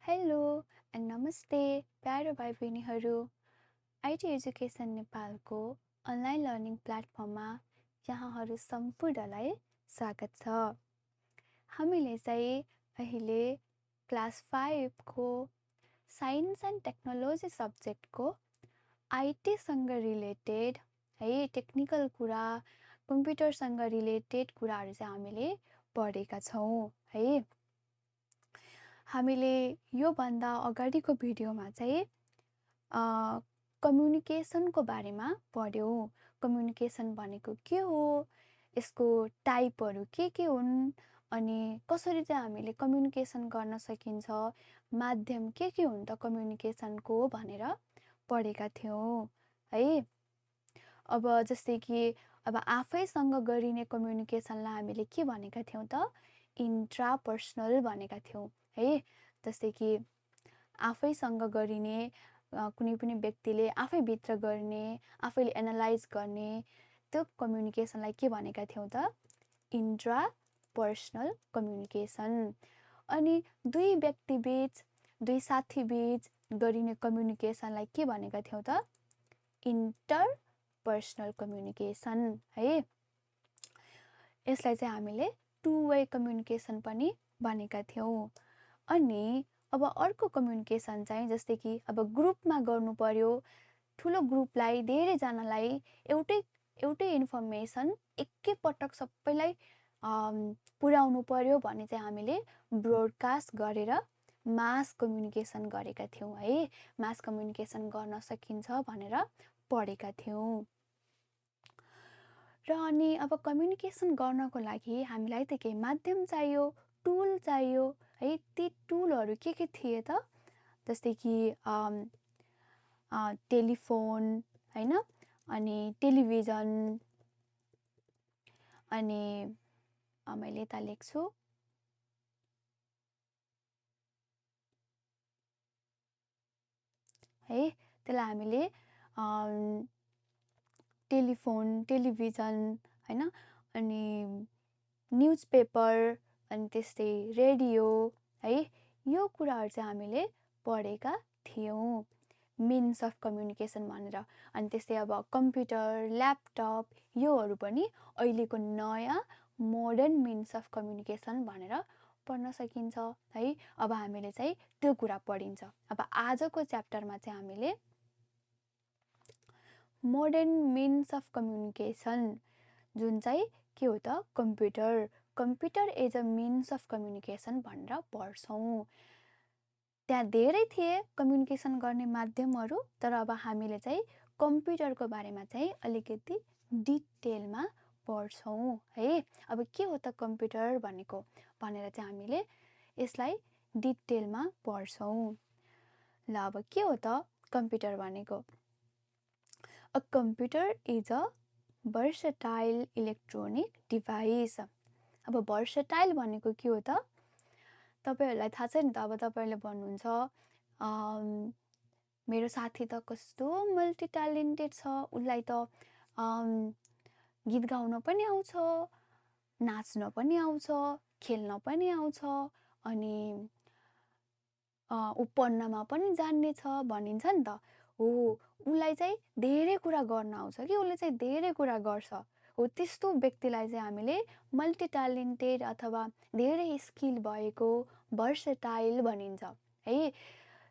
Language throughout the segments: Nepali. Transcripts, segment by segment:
हेलो एन्ड नमस्ते प्यारो भाइ बहिनीहरू। आइटी एजुकेसन नेपालको अनलाइन लर्निङ प्लेटफर्ममा यहाँहरू सम्पूर्णलाई स्वागत छ। हामीले चाहिँ अहिले क्लास 5 को साइन्स एन्ड टेक्नोलोजी सब्जेक्टको आइटीसँग रिलेटेड है टेक्निकल कुरा, कम्प्युटरसँग रिलेटेड कुराहरू चाहिँ हामीले पढेका छौँ है। हामीले योभन्दा अगाडिको भिडियोमा चाहिँ कम्युनिकेसनको बारेमा पढ्यौँ। कम्युनिकेसन भनेको के हो, यसको टाइपहरू के हुन्, अनि कसरी चाहिँ हामीले कम्युनिकेसन गर्न सकिन्छ, माध्यम के हुन् त कम्युनिकेसनको भनेर पढेका थियौँ है। अब जस्तै कि अब आफैसँग गरिने कम्युनिकेसनलाई हामीले के भनेका थियौँ त, इन्ट्रापर्सनल भनेका थियौँ है। जस्तै कि आफैसँग गरिने कुनै पनि व्यक्तिले आफैभित्र गर्ने, आफैले एनालाइज गर्ने त्यो कम्युनिकेसनलाई के भनेका थियौँ त, इन्ट्रापर्सनल कम्युनिकेसन। अनि दुई व्यक्तिबीच, दुई साथीबीच गरिने कम्युनिकेसनलाई के भनेका थियौँ त, इन्टरपर्सनल कम्युनिकेसन है। यसलाई चाहिँ हामीले टु वे कम्युनिकेसन पनि भनेका थियौँ। अनि अब अर्को कम्युनिकेसन चाहिँ जस्तै कि अब ग्रुपमा गर्नु पर्यो, ठुलो ग्रुपलाई, धेरैजनालाई एउटै इन्फर्मेसन एकैपटक सबैलाई पुर्याउनु पर्यो भने चाहिँ हामीले ब्रोडकास्ट गरेर मास कम्युनिकेसन गरेका थियौँ है। मास कम्युनिकेसन गर्न सकिन्छ भनेर पढेका थियौँ। र अनि अब कम्युनिकेसन गर्नको लागि हामीलाई त केही माध्यम चाहियो, टुल चाहियो है। ती टुलहरू के थिए त, जस्तै कि टेलिफोन हैन, अनि टेलिभिजन, अनि मैले यता लेख्छु है। त्यसलाई हामीले टेलिफोन, टेलिभिजन हैन, अनि न्युज पेपर, अनि त्यस्तै रेडियो है, यो कुराहरू चाहिँ हामीले पढेका थियौँ मिन्स अफ कम्युनिकेसन भनेर। अनि त्यस्तै अब कम्प्युटर, ल्यापटप, योहरू पनि अहिलेको नयाँ मोडर्न मिन्स अफ कम्युनिकेसन भनेर पढ्न सकिन्छ है। अब हामीले चाहिँ त्यो कुरा पढिन्छ। अब आजको च्याप्टरमा चाहिँ हामीले मोडर्न मिन्स अफ कम्युनिकेसन, जुन चाहिँ के हो त, computer as a means of communication भनेर पढ्छौँ। त्यहाँ धेरै थिए कम्युनिकेसन गर्ने माध्यमहरू, तर अब हामीले चाहिँ कम्प्युटरको बारेमा चाहिँ अलिकति डिटेलमा पढ्छौँ है। अब के हो त कम्प्युटर भनेको भनेर चाहिँ हामीले यसलाई डिटेलमा पढ्छौँ। ल अब के हो त कम्प्युटर भनेको। A computer is a versatile electronic device. अब versatile भनेको के हो त, तपाईहरूलाई थाहा छ नि त। अब तपाईहरूले भन्नुहुन्छ मेरो साथी त कस्तो मल्टी ट्यालेन्टेड छ, उसलाई त गीत गाउन पनि आउँछ, नाच्न पनि आउँछ, खेल्न पनि आउँछ, अनि ऊ पढ्नमा पनि जान्ने छ भनिन्छ नि त। हो, उसलाई चाहिँ धेरै कुरा गर्न आउँछ कि, उसले चाहिँ धेरै कुरा गर्छ। हो, त्यस्तो व्यक्तिलाई चाहिँ हामीले मल्टी ट्यालेन्टेड अथवा धेरै स्किल भएको भर्सटाइल भनिन्छ है।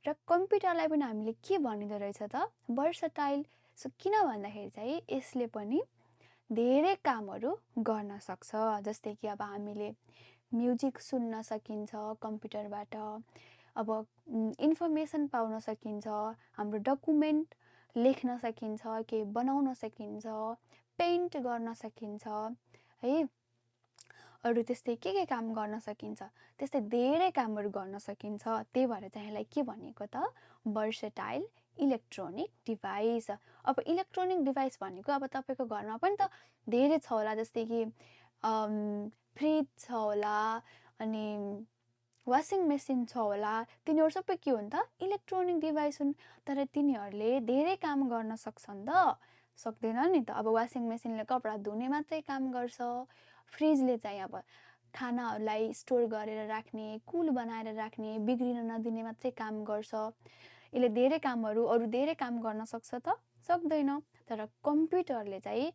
र कम्प्युटरलाई पनि हामीले के भनिँदो रहेछ त, भर्सटाइल। सो किन भन्दाखेरि चाहिँ यसले पनि धेरै कामहरू गर्न सक्छ। जस्तै कि अब हामीले म्युजिक सुन्न सकिन्छ कम्प्युटरबाट, अब इन्फर्मेसन पाउन सकिन्छ, हाम्रो डकुमेन्ट लेख्न सकिन्छ, केही बनाउन सकिन्छ, पेन्ट गर्न सकिन्छ है। अरू त्यस्तै के काम गर्न सकिन्छ, त्यस्तै धेरै कामहरू गर्न सकिन्छ। त्यही भएर चाहिँ यसलाई के भनिएको त, भर्सटाइल इलेक्ट्रोनिक डिभाइस। अब इलेक्ट्रोनिक डिभाइस भनेको अब तपाईँको घरमा पनि त धेरै छ होला, जस्तै कि फ्रिज छ होला, अनि वासिङ मेसिन छ होला। तिनीहरू सबै के हुन् त, इलेक्ट्रोनिक डिभाइस हुन्। तर तिनीहरूले धेरै काम गर्न सक्छन् त, सक्दैन नि त। अब वासिङ मेसिनले कपडा धुने मात्रै काम गर्छ, फ्रिजले चाहिँ अब खानाहरूलाई स्टोर गरेर राख्ने, कुल बनाएर राख्ने, बिग्रिन नदिने मात्रै काम गर्छ। यसले धेरै कामहरू अरू धेरै काम गर्न सक्छ त? सक्दैन। तर कम्प्युटरले चाहिँ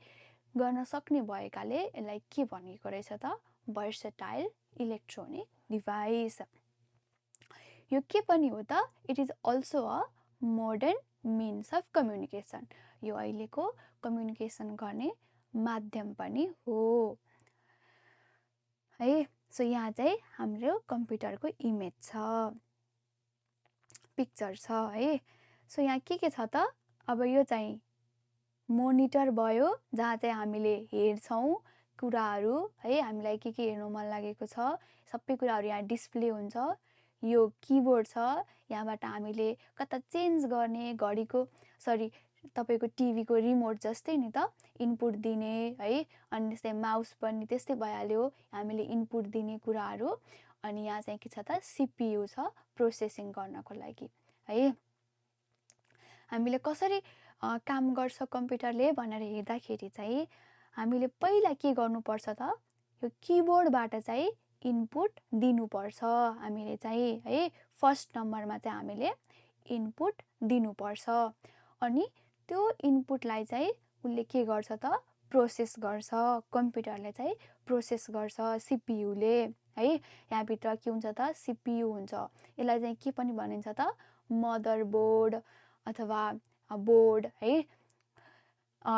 गर्न सक्ने भएकाले यसलाई के भनिएको रहेछ त? Versatile electronic device. यो के पनि हो त? It is also a modern means of communication. यो अहिलेको कम्युनिकेसन गर्ने माध्यम पनि हो है। सो यहाँ चाहिँ हाम्रो कम्प्युटरको इमेज छ, पिक्चर छ है। सो यहाँ के छ त? अब यो चाहिँ मोनिटर भयो, जहाँ चाहिँ हामीले हेर्छौँ कुराहरू है, हामीलाई के हेर्नु मन लागेको छ सबै कुराहरू यहाँ डिस्प्ले हुन्छ। यो किबोर्ड छ, यहाँबाट हामीले कता चेन्ज गर्ने, घडीको तपाईँको टिभीको रिमोट जस्तै नि त, इनपुट दिने है। अनि त्यस्तै माउस पनि त्यस्तै भइहाल्यो, हामीले इनपुट दिने कुराहरू। अनि यहाँ चाहिँ के छ त? सिपियु छ, प्रोसेसिङ गर्नको लागि है। हामीले कसरी काम गर्छ कम्प्युटरले भनेर हेर्दाखेरि चाहिँ हामीले पहिला के गर्नुपर्छ त? यो किबोर्डबाट चाहिँ इनपुट दिनुपर्छ हामीले चाहिँ है। फर्स्ट नम्बरमा चाहिँ हामीले इनपुट दिनुपर्छ। अनि त्यो इनपुटलाई चाहिँ उसले के गर्छ त? प्रोसेस गर्छ। कम्प्युटरले चाहिँ प्रोसेस गर्छ सिपियुले है। यहाँभित्र के हुन्छ त? सिपियु हुन्छ। यसलाई चाहिँ के पनि भनिन्छ त? मदरबोर्ड अथवा बोर्ड है।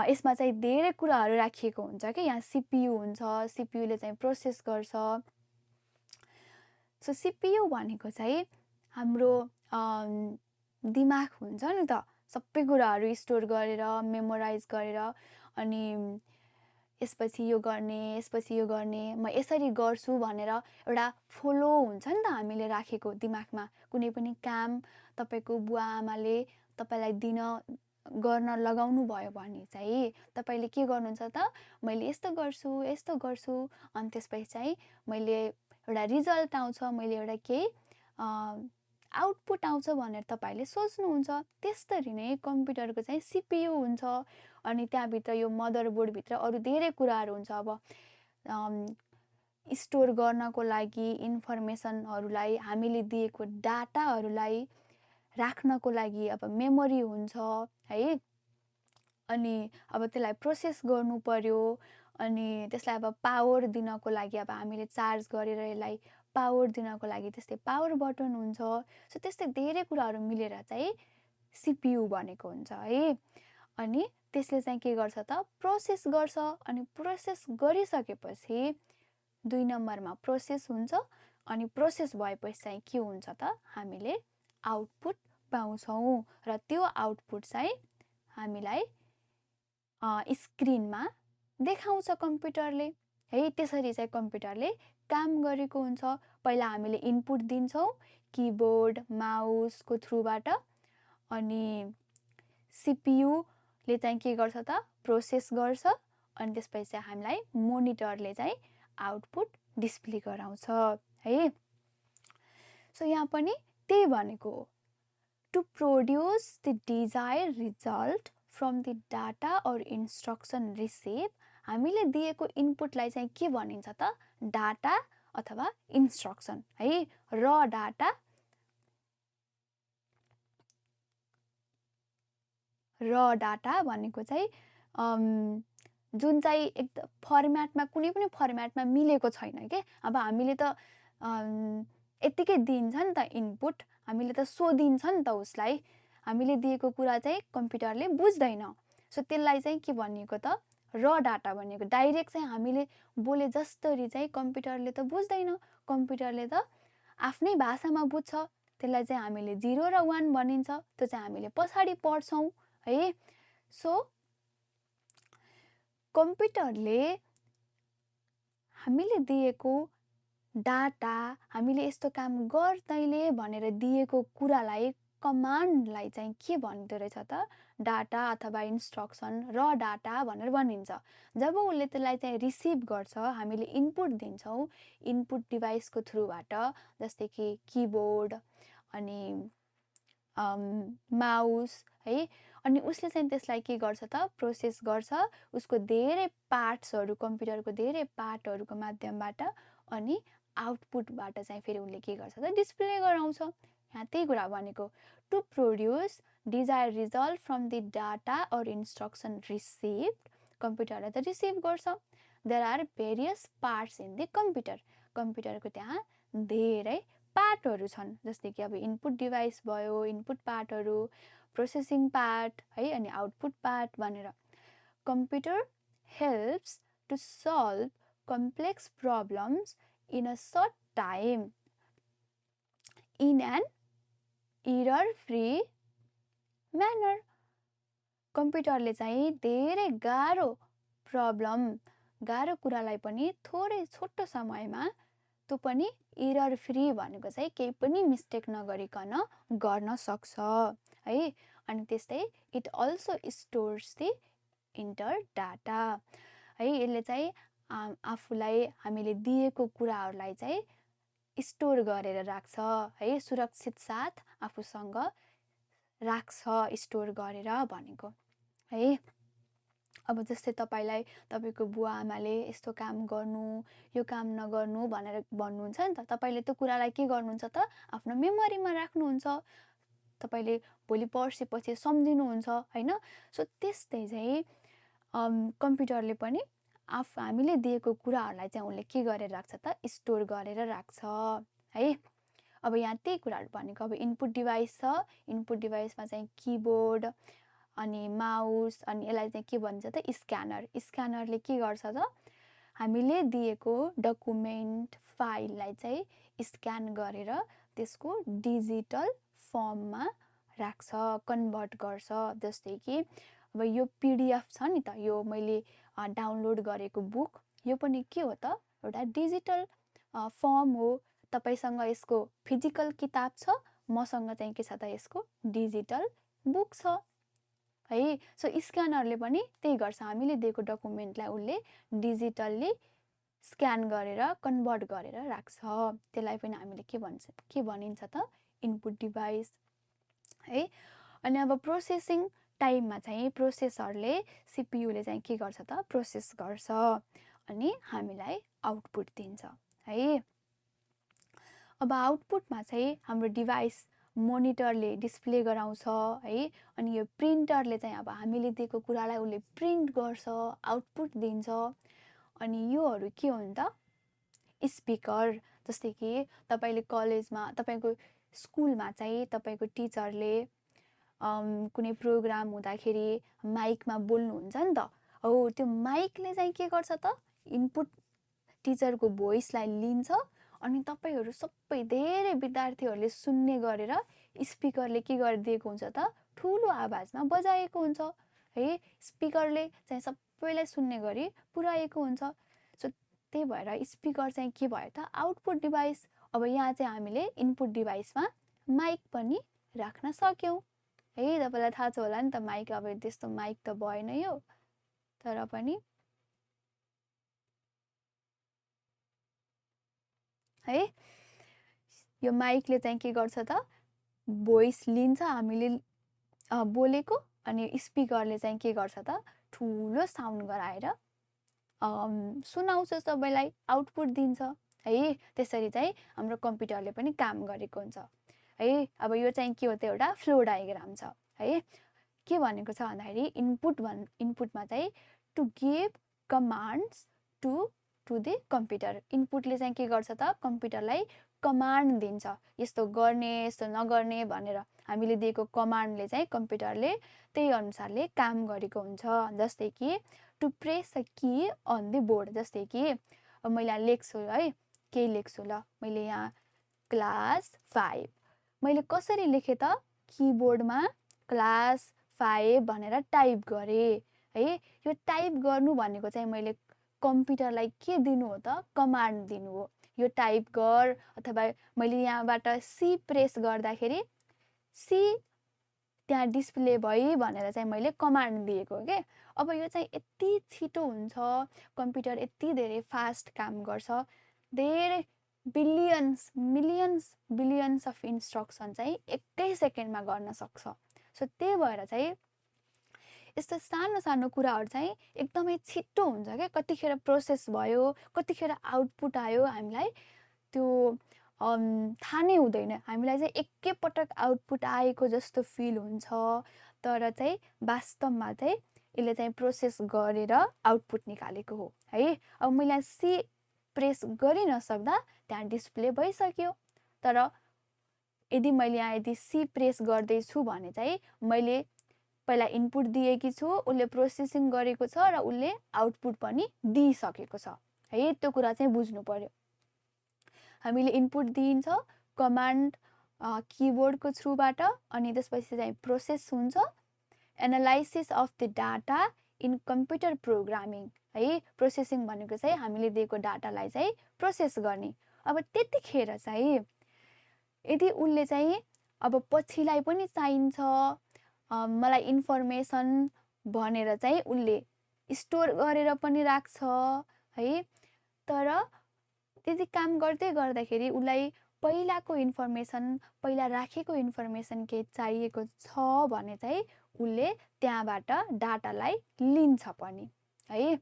यसमा चाहिँ धेरै कुराहरू राखिएको हुन्छ कि, यहाँ सिपियु हुन्छ, सिपियुले चाहिँ प्रोसेस गर्छ। सो सिपियु भनेको चाहिँ हाम्रो दिमाग हुन्छ नि त, सबै कुराहरू स्टोर गरेर मेमोराइज गरेर अनि यसपछि यो गर्ने, यसपछि यो गर्ने, म यसरी गर्छु भनेर एउटा फ्लो हुन्छ नि त हामीले राखेको दिमागमा। कुनै पनि काम तपाईँको बुवा आमाले तपाईँलाई गर्न लगाउनु भयो भने चाहिँ तपाईँले के गर्नुहुन्छ त? मैले यस्तो गर्छु, यस्तो गर्छु, अनि त्यसपछि चाहिँ मैले एउटा रिजल्ट आउँछ, मैले एउटा केही आउटपुट आउँछ भनेर तपाईँहरूले सोच्नुहुन्छ। त्यस्तरी नै कम्प्युटरको चाहिँ सिपियु हुन्छ। अनि त्यहाँभित्र यो मदरबोर्डभित्र अरू धेरै कुराहरू हुन्छ। अब स्टोर गर्नको लागि इन्फर्मेसनहरूलाई, हामीले दिएको डाटाहरूलाई राख्नको लागि अब मेमोरी हुन्छ है। अनि अब त्यसलाई प्रोसेस गर्नु पर्यो, अनि त्यसलाई अब पावर दिनको लागि अब हामीले चार्ज गरेर यसलाई पावर दिनको लागि त्यस्तै पावर बटन हुन्छ। सो त्यस्तै धेरै कुराहरू मिलेर चाहिँ सिपियु भनेको हुन्छ है। अनि त्यसले चाहिँ के गर्छ त? प्रोसेस गर्छ। अनि प्रोसेस गरिसकेपछि 2 नम्बरमा प्रोसेस हुन्छ। अनि प्रोसेस भएपछि चाहिँ के हुन्छ त? हामीले आउटपुट पाउँछौँ र त्यो आउटपुट चाहिँ हामीलाई स्क्रिनमा देखाउँछ कम्प्युटरले है। त्यसरी चाहिँ कम्प्युटरले काम गरेको हुन्छ। पहिला हामीले इनपुट दिन्छौँ किबोर्ड माउसको थ्रुबाट, अनि सिपियुले चाहिँ के गर्छ त? प्रोसेस गर्छ। अनि त्यसपछि चाहिँ हामीलाई मोनिटरले चाहिँ आउटपुट डिस्प्ले गराउँछ है। सो यहाँ पनि त्यही भनेको हो, to produce the desired result from the data और इन्स्ट्रक्सन रिसिभ। हामीले दिएको इनपुटलाई चाहिँ के भनिन्छ त? डाटा अथवा इन्स्ट्रक्सन है। र डाटा भनेको चाहिँ जुन चाहिँ एकदम फर्मेटमा, कुनै पनि फर्मेटमा मिलेको छैन के। अब हामीले त यत्तिकै दिन्छ नि त इनपुट, हामीले त सोधिन्छ नि त उसलाई। हामीले दिएको कुरा चाहिँ कम्प्युटरले बुझ्दैन। सो त्यसलाई चाहिँ के भनिएको त? र डाटा भनिएको। डाइरेक्ट चाहिँ हामीले बोले जसरी चाहिँ कम्प्युटरले त बुझ्दैन। कम्प्युटरले त आफ्नै भाषामा बुझ्छ। त्यसलाई चाहिँ हामीले 0 र 1 भनिन्छ। त्यो चाहिँ हामीले पछाडि पढ्छौँ है। सो कम्प्युटरले हामीले दिएको डाटा, हामीले यस्तो काम गर्दैले भनेर दिएको कुरालाई, कमान्डलाई चाहिँ के भन्दो रहेछ त? डाटा अथवा इन्स्ट्रक्सन, र डाटा भनेर भनिन्छ। जब उसले त्यसलाई चाहिँ रिसिभ गर्छ, हामीले इनपुट दिन्छौँ इनपुट डिभाइसको थ्रुबाट, जस्तै कि किबोर्ड अनि माउस है, अनि उसले चाहिँ त्यसलाई के गर्छ त प्रोसेस गर्छ उसको धेरै पार्ट्सहरू कम्प्युटरको धेरै पार्टहरूको माध्यमबाट अनि आउटपुटबाट चाहिँ फेरि उसले के गर्छ त डिस्प्ले गराउँछ। यहाँ त्यही कुरा भनेको to produce desired result from the data or instruction received कम्प्युटरले त रिसिभ गर्छ। There are various parts in the computer कम्प्युटरको त्यहाँ धेरै पार्टहरू छन् जस्तै कि अब इनपुट डिभाइस भयो इनपुट पार्टहरू प्रोसेसिङ पार्ट है अनि आउटपुट पार्ट भनेर। Computer helps to solve complex problems in a short time in an error free manner. कम्प्युटरले चाहिँ धेरै गाह्रो कुरालाई पनि थोरै छोटो समयमा त्यो पनि एरर फ्री भनेको चाहिँ केही पनि मिस्टेक नगरिकन गर्न सक्छ है। अनि त्यस्तै it also stores the enter data है। यसले चाहिँ आफूलाई हामीले दिएको कुराहरूलाई चाहिँ स्टोर गरेर राख्छ है सुरक्षित साथ आफूसँग राख्छ स्टोर गरेर भनेको है। अब जस्तै तपाईलाई तपाईको बुवा आमाले यस्तो काम गर्नु यो काम नगर्नु भनेर भन्नुहुन्छ नि त तपाईले त्यो कुरालाई के गर्नुहुन्छ त आफ्नो मेमोरीमा राख्नुहुन्छ तपाईले भोलि पर्सि पछि सम्झिनुहुन्छ हैन। सो त्यस्तै चाहिँ कम्प्युटरले पनि हामीले दिएको कुराहरूलाई चाहिँ उले के गरेर राख्छ त स्टोर गरेर राख्छ है। अब यहाँ त्यही कुराहरू भनेको अब इनपुट डिभाइस छ इनपुट डिभाइसमा चाहिँ किबोर्ड अनि माउस अनि यसलाई चाहिँ के भन्छ त स्क्यानरले के गर्छ त हामीले दिएको डकुमेन्ट फाइललाई चाहिँ स्क्यान गरेर त्यसको डिजिटल फर्ममा राख्छ कन्भर्ट गर्छ। जस्तै कि अब यो पीडीएफ छ नि त यो मैले डाउनलोड गरेको बुक यो पनि के हो त एउटा डिजिटल फर्म हो। तपाईसँग यसको फिजिकल किताब छ मसँग चाहिँ के छ त यसको डिजिटल बुक छ है। सो स्क्यानरले पनि त्यही गर्छ हामीले दिएको डकुमेन्टलाई उसले डिजिटल्ली स्क्यान गरेर कन्भर्ट गरेर राख्छ त्यसलाई पनि हामीले के भनिन्छ त इनपुट डिभाइस है। अनि अब प्रोसेसिङ टाइममा चाहिँ प्रोसेसरले सीपीयूले चाहिँ के गर्छ त प्रोसेस गर्छ अनि हामीलाई आउटपुट दिन्छ है। अब आउटपुटमा चाहिँ हाम्रो डिभाइस मोनिटरले डिस्प्ले गराउँछ है अनि यो प्रिन्टरले चाहिँ अब हामीले दिएको कुरालाई उसले प्रिन्ट गर्छ आउटपुट दिन्छ। अनि योहरू के हुन् त स्पिकर जस्तै कि तपाईले कलेजमा तपाईको स्कुलमा चाहिँ तपाईको टिचरले कुनै प्रोग्राम हुँदाखेरि माइकमा बोल्नुहुन्छ नि त हो त्यो माइकले चाहिँ के गर्छ त इनपुट टिचरको भोइसलाई लिन्छ अनि तपाईहरु सबै धेरै विद्यार्थीहरूले सुन्ने गरेर स्पिकरले के गरिदिएको हुन्छ त ठुलो आवाजमा बजाएको हुन्छ है। स्पिकरले चाहिँ सबैलाई सुन्ने गरी पुर्याएको हुन्छ। सो त्यही भएर स्पिकर चाहिँ के भयो त आउटपुट डिभाइस। अब यहाँ चाहिँ हामीले इनपुट डिभाइसमा माइक पनि राख्न सक्यौं है। तपाईलाई थाहा छ होला नि त माइक अब त्यस्तो माइक त भएन यो तर पनि है यो माइकले चाहिँ के गर्छ त भोइस लिन्छ हामीले बोलेको अनि स्पिकरले चाहिँ के गर्छ त ठुलो साउन्ड गराएर सुनाउँछ सबैलाई आउटपुट दिन्छ है। त्यसरी चाहिँ हाम्रो कम्प्युटरले पनि काम गरेको हुन्छ है। अब यो चाहिँ के हो त एउटा फ्लो डायग्राम छ है। के भनेको छ भन्दाखेरि इनपुटमा चाहिँ to give commands to the computer इनपुटले चाहिँ के गर्छ त कम्प्युटरलाई कमान्ड दिन्छ यस्तो गर्ने यस्तो नगर्ने भनेर हामीले दिएको कमान्डले चाहिँ कम्प्युटरले त्यही अनुसारले काम गरेको हुन्छ। जस्तै कि to press a key on the board जस्तै कि अब मैले यहाँ लेख्छु है केही लेख्छु ल मैले यहाँ क्लास 5 मैले कसरी लेखे त किबोर्डमा क्लास 5 भनेर टाइप गरे है। यो टाइप गर्नु भनेको चाहिँ मैले कम्प्युटरलाई के दिनु हो त कमान्ड दिनु हो यो टाइप गर अथवा मैले यहाँबाट सी प्रेस गर्दाखेरि सी त्यहाँ डिस्प्ले भई भनेर चाहिँ मैले कमान्ड दिएको के। अब यो चाहिँ यति छिटो हुन्छ कम्प्युटर यति धेरै फास्ट काम गर्छ धेरै billions millions billions of instruction चाहिँ एकै सेकेन्डमा गर्न सक्छ। सो त्यही भएर चाहिँ यस्तो सानो सानो कुराहरू चाहिँ एकदमै छिट्टो हुन्छ क्या, कतिखेर प्रोसेस भयो, कतिखेर आउटपुट आयो, हामीलाई त्यो थाहा नै हुँदैन। हामीलाई चाहिँ एकैपटक आउटपुट आएको जस्तो फिल हुन्छ, तर चाहिँ वास्तवमा चाहिँ यसले चाहिँ प्रोसेस गरेर आउटपुट निकालेको हो है। अब मैले सी प्रेस गरि नसक्दा त्यहाँ डिस्प्ले भइसक्यो, तर यदि मैले यहाँ यदि सी प्रेस गर्दैछु भने चाहिँ मैले पहिला इनपुट दिएकी छु, उसले प्रोसेसिङ गरेको छ र उसले आउटपुट पनि दिइसकेको छ है। त्यो कुरा चाहिँ बुझ्नु पर्यो। हामीले इनपुट दिइन्छ कमान्ड किबोर्डको थ्रुबाट, अनि त्यसपछि चाहिँ प्रोसेस हुन्छ, analysis of the data in computer programming है। प्रोसेसिङ भनेको चाहिँ हामीले दिएको डाटालाई चाहिँ प्रोसेस गर्ने। अब त्यतिखेर चाहिँ यदि उसले चाहिँ अब पछिलाई पनि चाहिन्छ मलाई इन्फर्मेसन भनेर चाहिँ उसले स्टोर गरेर पनि राख्छ है, तर त्यति काम गर्दै गर्दाखेरि उसलाई पहिलाको इन्फर्मेसन, पहिला राखेको इन्फर्मेसन केही चाहिएको छ भने चाहिँ उसले त्यहाँबाट डाटालाई लिन्छ पनि है।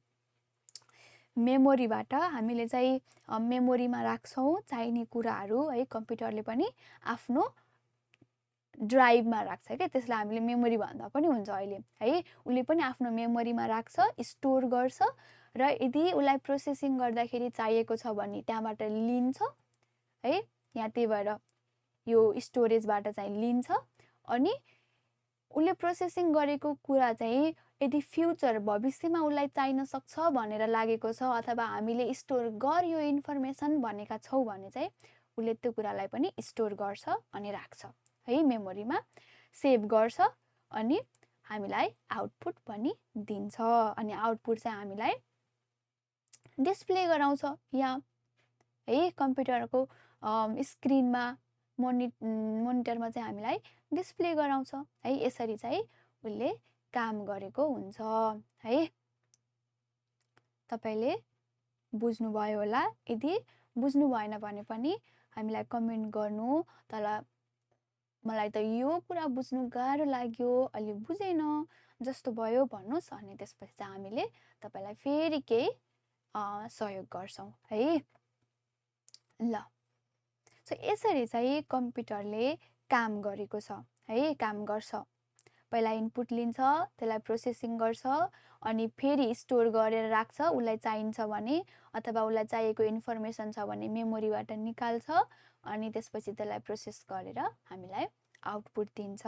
मेमोरीबाट हामीले चाहिँ मेमोरीमा राख्छौँ चाहिने कुराहरू है। कम्प्युटरले पनि आफ्नो ड्राइभमा राख्छ क्या, त्यसलाई हामीले मेमोरी भन्दा पनि हुन्छ अहिले है। उसले पनि आफ्नो मेमोरीमा राख्छ, स्टोर गर्छ, र यदि उसलाई प्रोसेसिङ गर्दाखेरि चाहिएको छ भने त्यहाँबाट लिन्छ है। यहाँ त्यही भएर यो स्टोरेजबाट चाहिँ लिन्छ, अनि उसले प्रोसेसिङ गरेको कुरा चाहिँ यदि फ्युचर भविष्यमा उसलाई चाहिन सक्छ भनेर लागेको छ, अथवा हामीले स्टोर गर यो इन्फर्मेसन भनेका छौँ भने चाहिँ उसले त्यो कुरालाई पनि स्टोर गर्छ अनि राख्छ है, मेमोरीमा सेभ गर्छ, अनि हामीलाई आउटपुट पनि दिन्छ। अनि आउटपुट चाहिँ हामीलाई डिस्प्ले गराउँछ यहाँ है, कम्प्युटरको स्क्रिनमा मोनिटरमा चाहिँ हामीलाई डिस्प्ले गराउँछ है। यसरी चाहिँ उसले काम गरेको हुन्छ है। तपाईँले बुझ्नुभयो होला। यदि बुझ्नु भएन भने पनि हामीलाई कमेन्ट गर्नु, तर मलाई त यो कुरा बुझ्नु गाह्रो लाग्यो, अलि बुझेन जस्तो भयो भन्नुहोस्, अनि त्यसपछि चाहिँ हामीले तपाईँलाई फेरि केही सहयोग गर्छौँ है। ल, सो यसरी चाहिँ कम्प्युटरले काम गरेको छ है, काम गर्छ। पहिला इनपुट लिन्छ, त्यसलाई प्रोसेसिङ गर्छ, अनि फेरि स्टोर गरेर राख्छ उसलाई चाहिन्छ भने, अथवा उसलाई चाहिएको इन्फर्मेसन छ भने मेमोरीबाट निकाल्छ, अनि त्यसपछि त्यसलाई प्रोसेस गरेर हामीलाई आउटपुट दिन्छ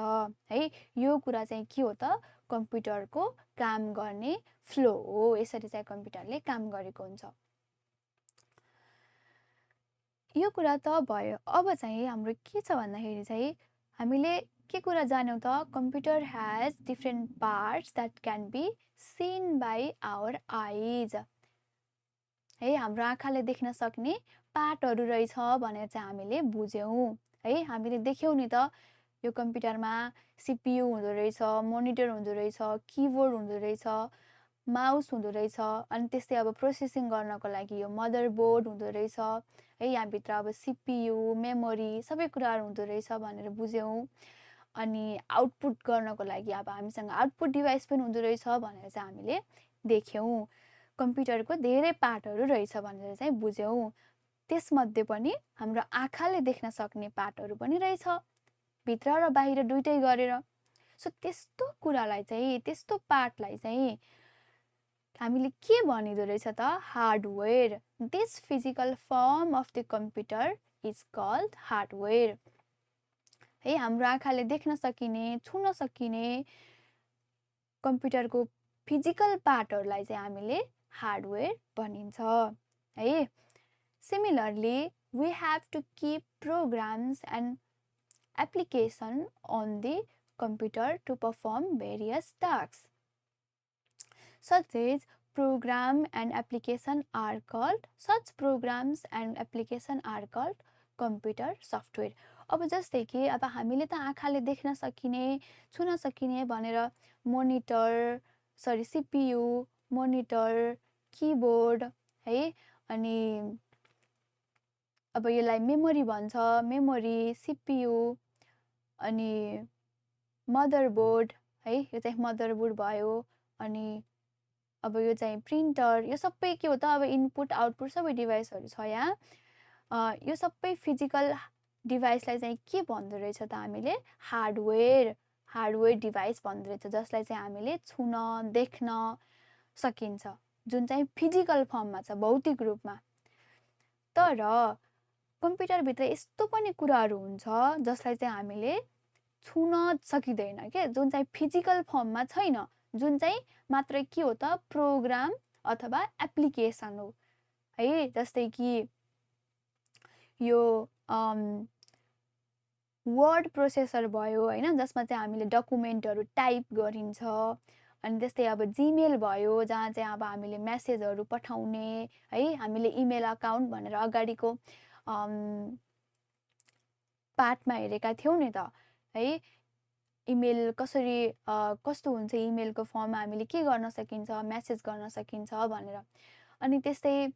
है। यो कुरा चाहिँ के हो त, कम्प्युटरको काम गर्ने फ्लो हो। यसरी चाहिँ कम्प्युटरले काम गरेको हुन्छ। यो कुरा त भयो। अब चाहिँ हाम्रो के छ भन्दाखेरि चाहिँ हामीले के कुरा जान्यौँ त, computer has different parts that can be seen by our eyes है। हाम्रो आँखाले देख्न सक्ने पार्टहरू रहेछ भनेर चाहिँ हामीले बुझ्यौँ है। हामीले देख्यौँ नि त, यो कम्प्युटरमा सिपियु हुँदो रहेछ, मोनिटर हुँदो रहेछ, किबोर्ड हुँदो रहेछ, माउस हुँदो रहेछ, अनि त्यस्तै अब प्रोसेसिङ गर्नको लागि यो मदरबोर्ड हुँदो रहेछ है। यहाँभित्र अब सिपियु, मेमोरी सबै कुराहरू हुँदो रहेछ भनेर बुझ्यौँ। अनि आउटपुट गर्नको लागि अब हामीसँग आउटपुट डिभाइस पनि हुँदो रहेछ भनेर चाहिँ हामीले देख्यौँ। कम्प्युटरको धेरै पार्टहरू रहेछ भनेर चाहिँ बुझ्यौँ। त्यसमध्ये पनि हाम्रो आँखाले देख्न सक्ने पार्टहरू पनि रहेछ, भित्र र बाहिर दुइटै गरेर। सो त्यस्तो कुरालाई चाहिँ, त्यस्तो पार्टलाई चाहिँ हामीले के भनिदो रहेछ त, hardware. This physical form of the computer is called hardware है। हाम्रो आँखाले देख्न सकिने, छुन सकिने कम्प्युटरको फिजिकल पार्टहरूलाई चाहिँ हामीले हार्डवेयर भनिन्छ है। Similarly we have to keep programs and application on the computer to perform various tasks. Such programs and application are called computer software. अब जस्तै कि अब हामीले त आँखाले देख्न सकिने, छुन सकिने भनेर सिपियु, मोनिटर, किबोर्ड है, अनि अब यसलाई मेमोरी भन्छ, मेमोरी, सिपियु, अनि मदरबोर्ड है, यो चाहिँ मदरबोर्ड भयो। अनि अब यो चाहिँ प्रिन्टर, यो सबै के हो त, अब इनपुट आउटपुट सबै डिभाइसहरू छ यहाँ। यो सबै फिजिकल डिभाइसलाई चाहिँ के भन्दो रहेछ त हामीले, हार्डवेयर डिभाइस भन्दो रहेछ, जसलाई चाहिँ हामीले छुन देख्न सकिन्छ, जुन चाहिँ फिजिकल फर्ममा छ, भौतिक रूपमा। तर कम्प्युटरभित्र यस्तो पनि कुराहरू हुन्छ जसलाई चाहिँ हामीले छुन सकिँदैन के, जुन चाहिँ फिजिकल फर्ममा छैन, जुन चाहिँ मात्रै के हो त, प्रोग्राम अथवा एप्लिकेसन हो है। जस्तै कि यो वर्ड प्रोसेसर भयो होइन, जसमा चाहिँ हामीले डकुमेन्टहरू टाइप गरिन्छ। अनि त्यस्तै अब जिमेल भयो, जहाँ चाहिँ अब हामीले मेसेजहरू पठाउने है, हामीले इमेल अकाउन्ट भनेर अगाडिको पार्टमा हेरेका थियौँ नि त है, इमेल कसरी कस्तो हुन्छ, इमेलको फर्ममा हामीले के गर्न सकिन्छ, मेसेज गर्न सकिन्छ भनेर। अनि त्यस्तै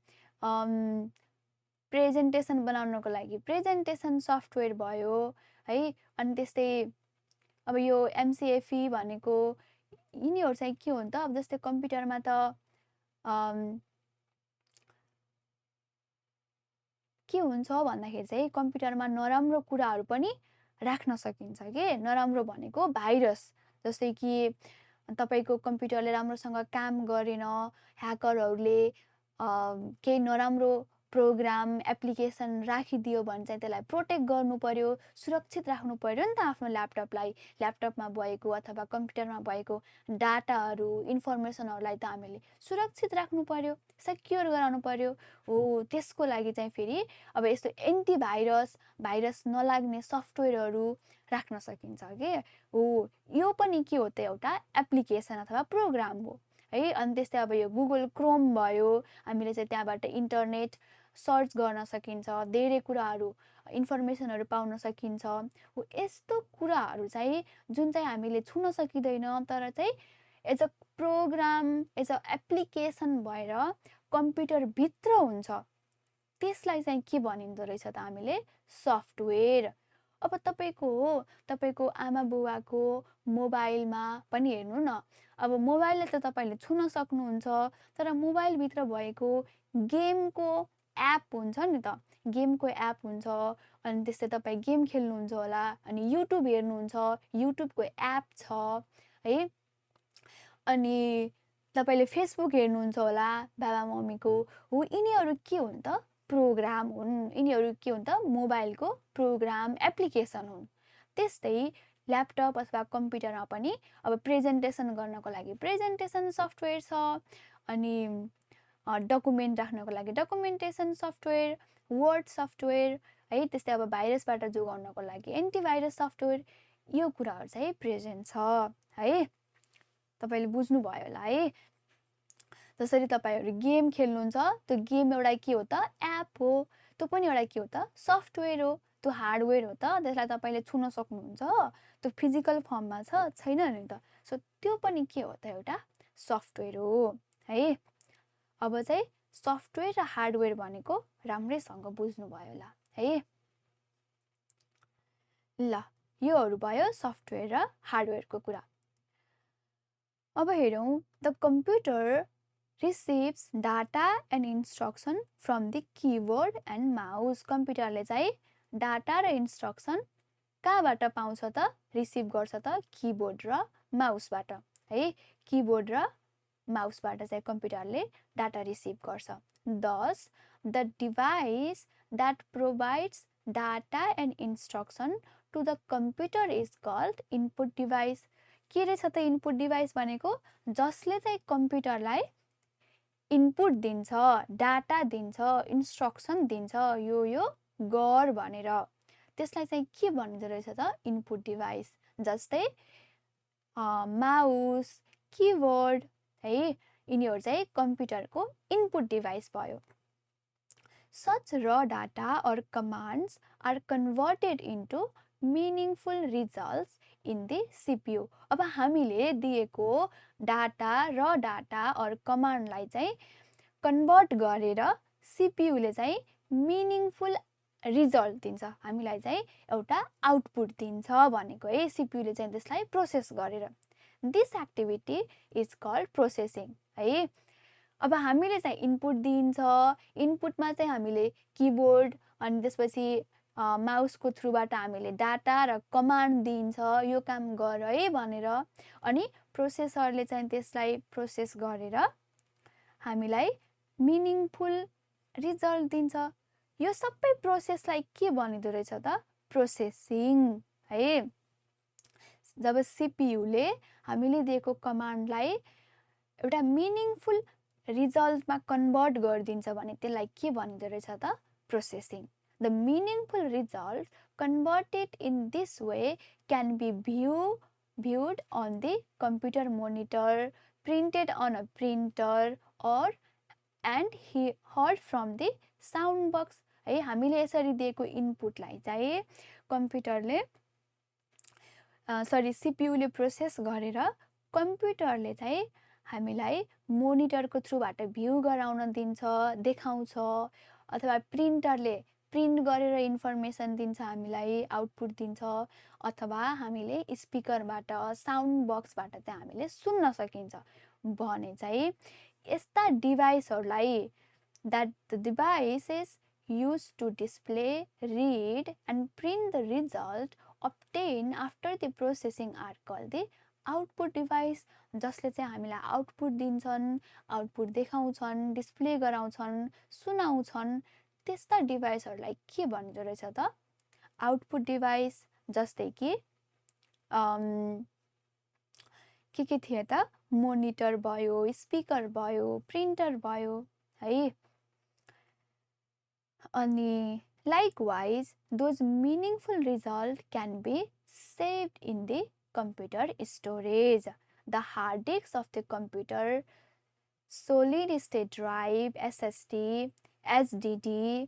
प्रेजेन्टेसन बनाउनको लागि प्रेजेन्टेसन सफ्टवेयर भयो है। अनि त्यस्तै अब यो एमसिएफई भनेको यिनीहरू चाहिँ के हो त, अब जस्तै कम्प्युटरमा त के हुन्छ भन्दाखेरि चाहिँ कम्प्युटरमा नराम्रो कुराहरू पनि राख्न सकिन्छ के। नराम्रो भनेको भाइरस, जस्तै कि तपाईँको कम्प्युटरले राम्रोसँग काम गरेन, ह्याकरहरूले केही नराम्रो प्रोग्राम एप्लिकेसन राखिदियो भने चाहिँ त्यसलाई प्रोटेक्ट गर्नु पर्यो, सुरक्षित राख्नु पर्यो नि त आफ्नो ल्यापटपलाई। ल्यापटपमा भएको अथवा कम्प्युटरमा भएको डाटाहरू, इन्फर्मेसनहरूलाई त हामीले सुरक्षित राख्नु पर्यो, सेक्योर गराउनु पर्यो। हो, त्यसको लागि चाहिँ फेरि अब यस्तो भाइरस नलाग्ने सफ्टवेयरहरू राख्न सकिन्छ के। हो, यो पनि के हो त, एउटा एप्लिकेसन अथवा प्रोग्राम हो है। अनि त्यस्तै अब यो गुगल क्रोम भयो, हामीले चाहिँ त्यहाँबाट इन्टरनेट सर्च गर्न सकिन्छ, धेरै कुराहरू इन्फर्मेसनहरू पाउन सकिन्छ। हो, यस्तो कुराहरू चाहिँ जुन चाहिँ हामीले छुन सकिँदैन, तर चाहिँ as a program, as an application भएर कम्प्युटरभित्र हुन्छ, त्यसलाई चाहिँ के भनिँदो रहेछ त हामीले, सफ्टवेयर। अब तपाईँको आमा बुवाको मोबाइलमा पनि हेर्नु न, अब मोबाइलले त तपाईँले छुन सक्नुहुन्छ, तर मोबाइलभित्र भएको गेमको एप हुन्छ नि त, गेमको एप हुन्छ। अनि त्यस्तै तपाईँ गेम खेल्नुहुन्छ होला, अनि युट्युब हेर्नुहुन्छ, युट्युबको एप छ है। अनि तपाईँले फेसबुक हेर्नुहुन्छ होला बाबा मम्मीको। हो, यिनीहरू के हुन् त, प्रोग्राम हुन्। यिनीहरू के हुन् त, मोबाइलको प्रोग्राम एप्लिकेसन हुन्। त्यस्तै ल्यापटप अथवा कम्प्युटरमा पनि अब प्रेजेन्टेसन गर्नको लागि प्रेजेन्टेसन सफ्टवेयर छ, अनि डकुमेन्ट राख्नको लागि डकुमेन्टेसन सफ्टवेयर, वर्ड सफ्टवेयर है। त्यस्तै अब भाइरसबाट जोगाउनको लागि एन्टिभाइरस सफ्टवेयर, यो कुराहरू चाहिँ प्रेजेन्ट छ है। तपाईँले बुझ्नुभयो होला है। जसरी तपाईँहरू गेम खेल्नुहुन्छ, त्यो गेम एउटा के हो त, एप हो, त्यो पनि एउटा के हो त, सफ्टवेयर हो, त्यो हार्डवेयर हो त, त्यसलाई तपाईँले छुन सक्नुहुन्छ, त्यो फिजिकल फर्ममा छैन नि त। सो त्यो पनि के हो त, एउटा सफ्टवेयर हो है। अब चाहिँ सफ्टवेयर र हार्डवेयर भनेको राम्रैसँग बुझ्नुभयो होला है। ल, योहरू भयो सफ्टवेयर र हार्डवेयरको कुरा। अब हेरौँ, the computer receives data and instruction from the keyboard and mouse. कम्प्युटरले चाहिँ डाटा र इन्स्ट्रक्सन कहाँबाट पाउँछ त, रिसिभ गर्छ त, किबोर्ड र माउसबाट है। किबोर्ड र माउसबाट चाहिँ कम्प्युटरले डाटा रिसिभ गर्छ। Thus the device that provides data and instruction to the computer is called input device. के रहेछ त इनपुट डिभाइस भनेको, जसले चाहिँ कम्प्युटरलाई इनपुट दिन्छ, डाटा दिन्छ, इन्स्ट्रक्सन दिन्छ, यो गर भनेर, त्यसलाई चाहिँ के भनिँदो रहेछ त, इनपुट डिभाइस। जस्तै माउस, किबोर्ड है, यिनीहरू चाहिँ कम्प्युटरको इनपुट डिभाइस भयो। Such raw data or commands are converted into meaningful results in the CPU. अब हामीले दिएको डाटा, र डाटा और कमान्डलाई चाहिँ कन्भर्ट गरेर सिपियुले चाहिँ मिनिङफुल रिजल्ट दिन्छ, हामीलाई चाहिँ एउटा आउटपुट दिन्छ भनेको है। सिपियुले चाहिँ त्यसलाई प्रोसेस गरेर this activity is called processing है। अब हामीले चाहिँ इनपुट दिन्छ, इनपुटमा चाहिँ हामीले किबोर्ड अनि त्यसपछि माउसको थ्रुबाट हामीले डाटा र कमान्ड दिन्छ, यो काम गर है भनेर, अनि प्रोसेसरले चाहिँ त्यसलाई प्रोसेस गरेर हामीलाई मिनिङफुल रिजल्ट दिन्छ। यो सबै प्रोसेसलाई के भनिदो रहेछ त? प्रोसेसिङ है। जब सिपियुले हामीले दिएको कमान्डलाई एउटा मिनिङफुल रिजल्टमा कन्भर्ट गरिदिन्छ भने त्यसलाई के भनिदो रहेछ त? Processing. The meaningful result converted in this way can be viewed on the computer monitor, printed on a printer, or and heard from the sound box है। हामीले यसरी दिएको इनपुटलाई चाहिँ कम्प्युटरले सिपियुले प्रोसेस गरेर कम्प्युटरले चाहिँ हामीलाई मोनिटरको थ्रुबाट भ्यू गराउन दिन्छ, देखाउँछ, अथवा प्रिन्टरले प्रिन्ट गरेर इन्फर्मेसन दिन्छ हामीलाई, आउटपुट दिन्छ, अथवा हामीले स्पिकरबाट साउन्ड बक्सबाट चाहिँ हामीले सुन्न सकिन्छ भने चाहिँ यस्ता डिभाइसहरूलाई that the device is used to display, read and print the result obtained after the processing are called the output device। जसले चाहिँ हामीलाई आउटपुट दिन्छन्, आउटपुट देखाउँछन्, डिस्प्ले गराउँछन्, सुनाउँछन्, त्यस्ता डिभाइसहरूलाई के भनिदो रहेछ त? Output device. जस्तै कि के थिए त? मोनिटर भयो, स्पिकर भयो, प्रिन्टर भयो है। अनि likewise those meaningful result can be saved in the computer storage. The hard disks of the computer, solid state drive, SSD, HDD,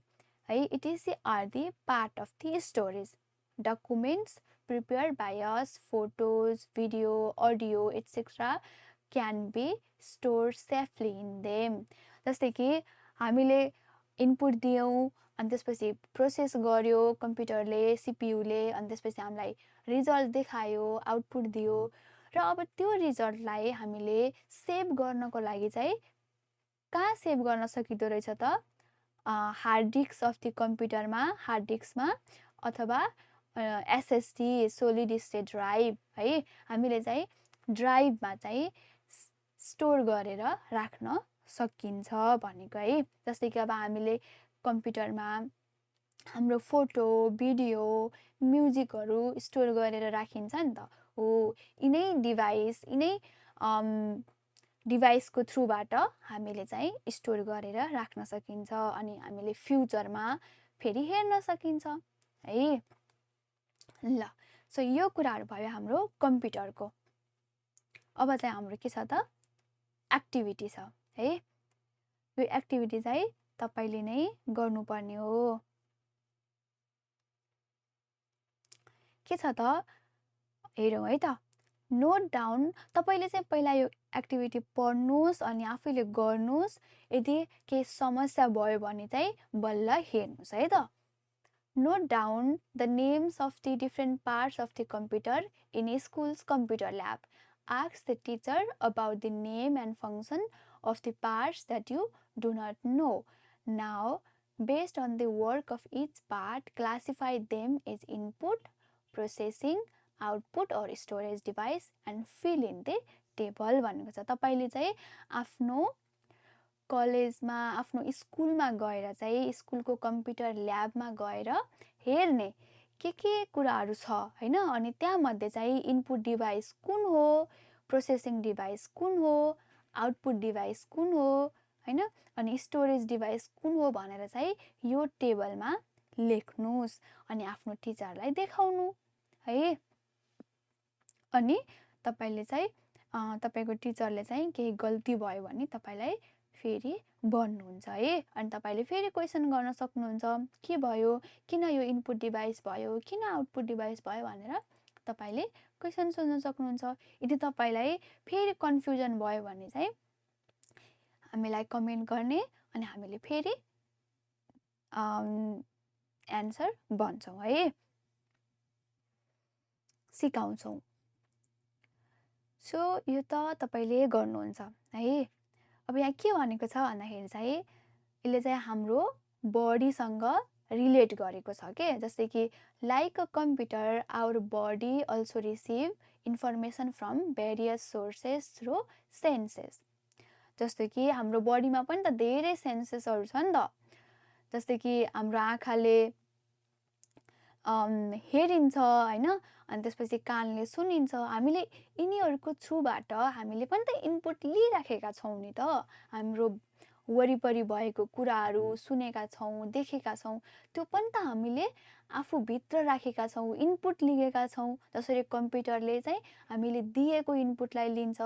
etc. are the part of the storage. Documents prepared by us, photos, video, audio, etc. can be stored safely in them। जस्तै कि हामीले इनपुट दियौँ, अनि त्यसपछि प्रोसेस गर्यो कम्प्युटरले, सिपियुले, अनि त्यसपछि हामीलाई रिजल्ट देखायो, आउटपुट दियो, र अब त्यो रिजल्टलाई हामीले सेभ गर्नको लागि चाहिँ कहाँ सेभ गर्न सकिदो रहेछ त? हार्ड डिस्क अफ द कम्प्युटरमा, हार्ड डिस्कमा, अथवा एसएसडी, सोलिड स्टेट ड्राइभ है, हामीले चाहिँ ड्राइभमा चाहिँ स्टोर गरेर राख्न सकिन्छ भनेको है। जस्तै कि अब हामीले कम्प्युटरमा हाम्रो फोटो, भिडियो, म्युजिकहरू स्टोर गरेर राखिन्छ नि त हो। यिनै डिभाइस, यिनै डिभाइसको थ्रुबाट हामीले चाहिँ स्टोर गरेर राख्न सकिन्छ, अनि हामीले फ्युचरमा फेरि हेर्न सकिन्छ है। ल, सो यो कुराहरू भयो हाम्रो कम्प्युटरको। अब चाहिँ हाम्रो के छ त? एक्टिभिटी छ है। यो एक्टिभिटी चाहिँ तपाईले नै गर्नुपर्ने हो। के छ त? हेरौँ है त। Note down. तपाईले चाहिँ पहिला यो एक्टिभिटी पढ्नुहोस् अनि आफैले गर्नुहोस्। यदि केही समस्या भयो भने चाहिँ बल्ल हेर्नुहोस् है त। Note down the names of the different parts of the computer in a school's computer lab. Ask the teacher about the name and function of the parts that you do not know. Now, based on the work of each part, classify them as input, processing, output or storage device and fill in the table भनेको छ। तपाईले चाहिँ आफ्नो कलेजमा, आफ्नो स्कुलमा गएर चाहिँ स्कुलको कम्प्युटर ल्याबमा गएर हेर्ने के कुराहरू छ हैन। अनि त्यहाँ मध्ये चाहिँ इनपुट डिभाइस कुन हो, प्रोसेसिङ डिभाइस कुन हो, आउटपुट डिभाइस कुन हो हैन, अनि स्टोरेज डिभाइस कुन हो भनेर चाहिँ यो टेबलमा लेख्नुस् अनि आफ्नो टिचरलाई देखाउनु है। अनि तपाईले चाहिँ तपाईको टिचरले चाहिँ केही गल्ती भयो भने तपाईलाई फेरि भन्नुहुन्छ है। अनि तपाईले फेरि क्वेशन गर्न सक्नुहुन्छ, के भयो, किन यो इनपुट डिभाइस भयो, किन आउटपुट डिभाइस भयो भनेर तपाईले क्वेशन सोध्न सक्नुहुन्छ। यदि तपाईलाई फेरि कन्फ्युजन भयो भने चाहिँ हामीलाई कमेन्ट गर्ने अनि हामीले फेरि एन्सर भन्छौँ है, सिकाउँछौँ। सो यो त तपाईँले गर्नुहुन्छ है। अब यहाँ के भनेको छ भन्दाखेरि चाहिँ यसले चाहिँ हाम्रो बडीसँग रिलेट गरेको छ के, जस्तै कि like a computer our body also receive information from various sources through senses. जस्तो कि हाम्रो बडीमा पनि त धेरै सेन्सेसहरू छ नि त, जस्तै कि हाम्रो आँखाले हेरिन्छ होइन, अनि त्यसपछि कानले सुनिन्छ। हामीले यिनीहरूको थ्रुबाट हामीले पनि त इनपुट लिइराखेका छौँ नि त। हाम्रो वरिपरि भएको कुराहरू सुनेका छौँ, देखेका छौँ, त्यो पनि त हामीले आफूभित्र राखेका छौँ, इनपुट लिएका छौँ। जसरी कम्प्युटरले चाहिँ हामीले दिएको इनपुटलाई लिन्छ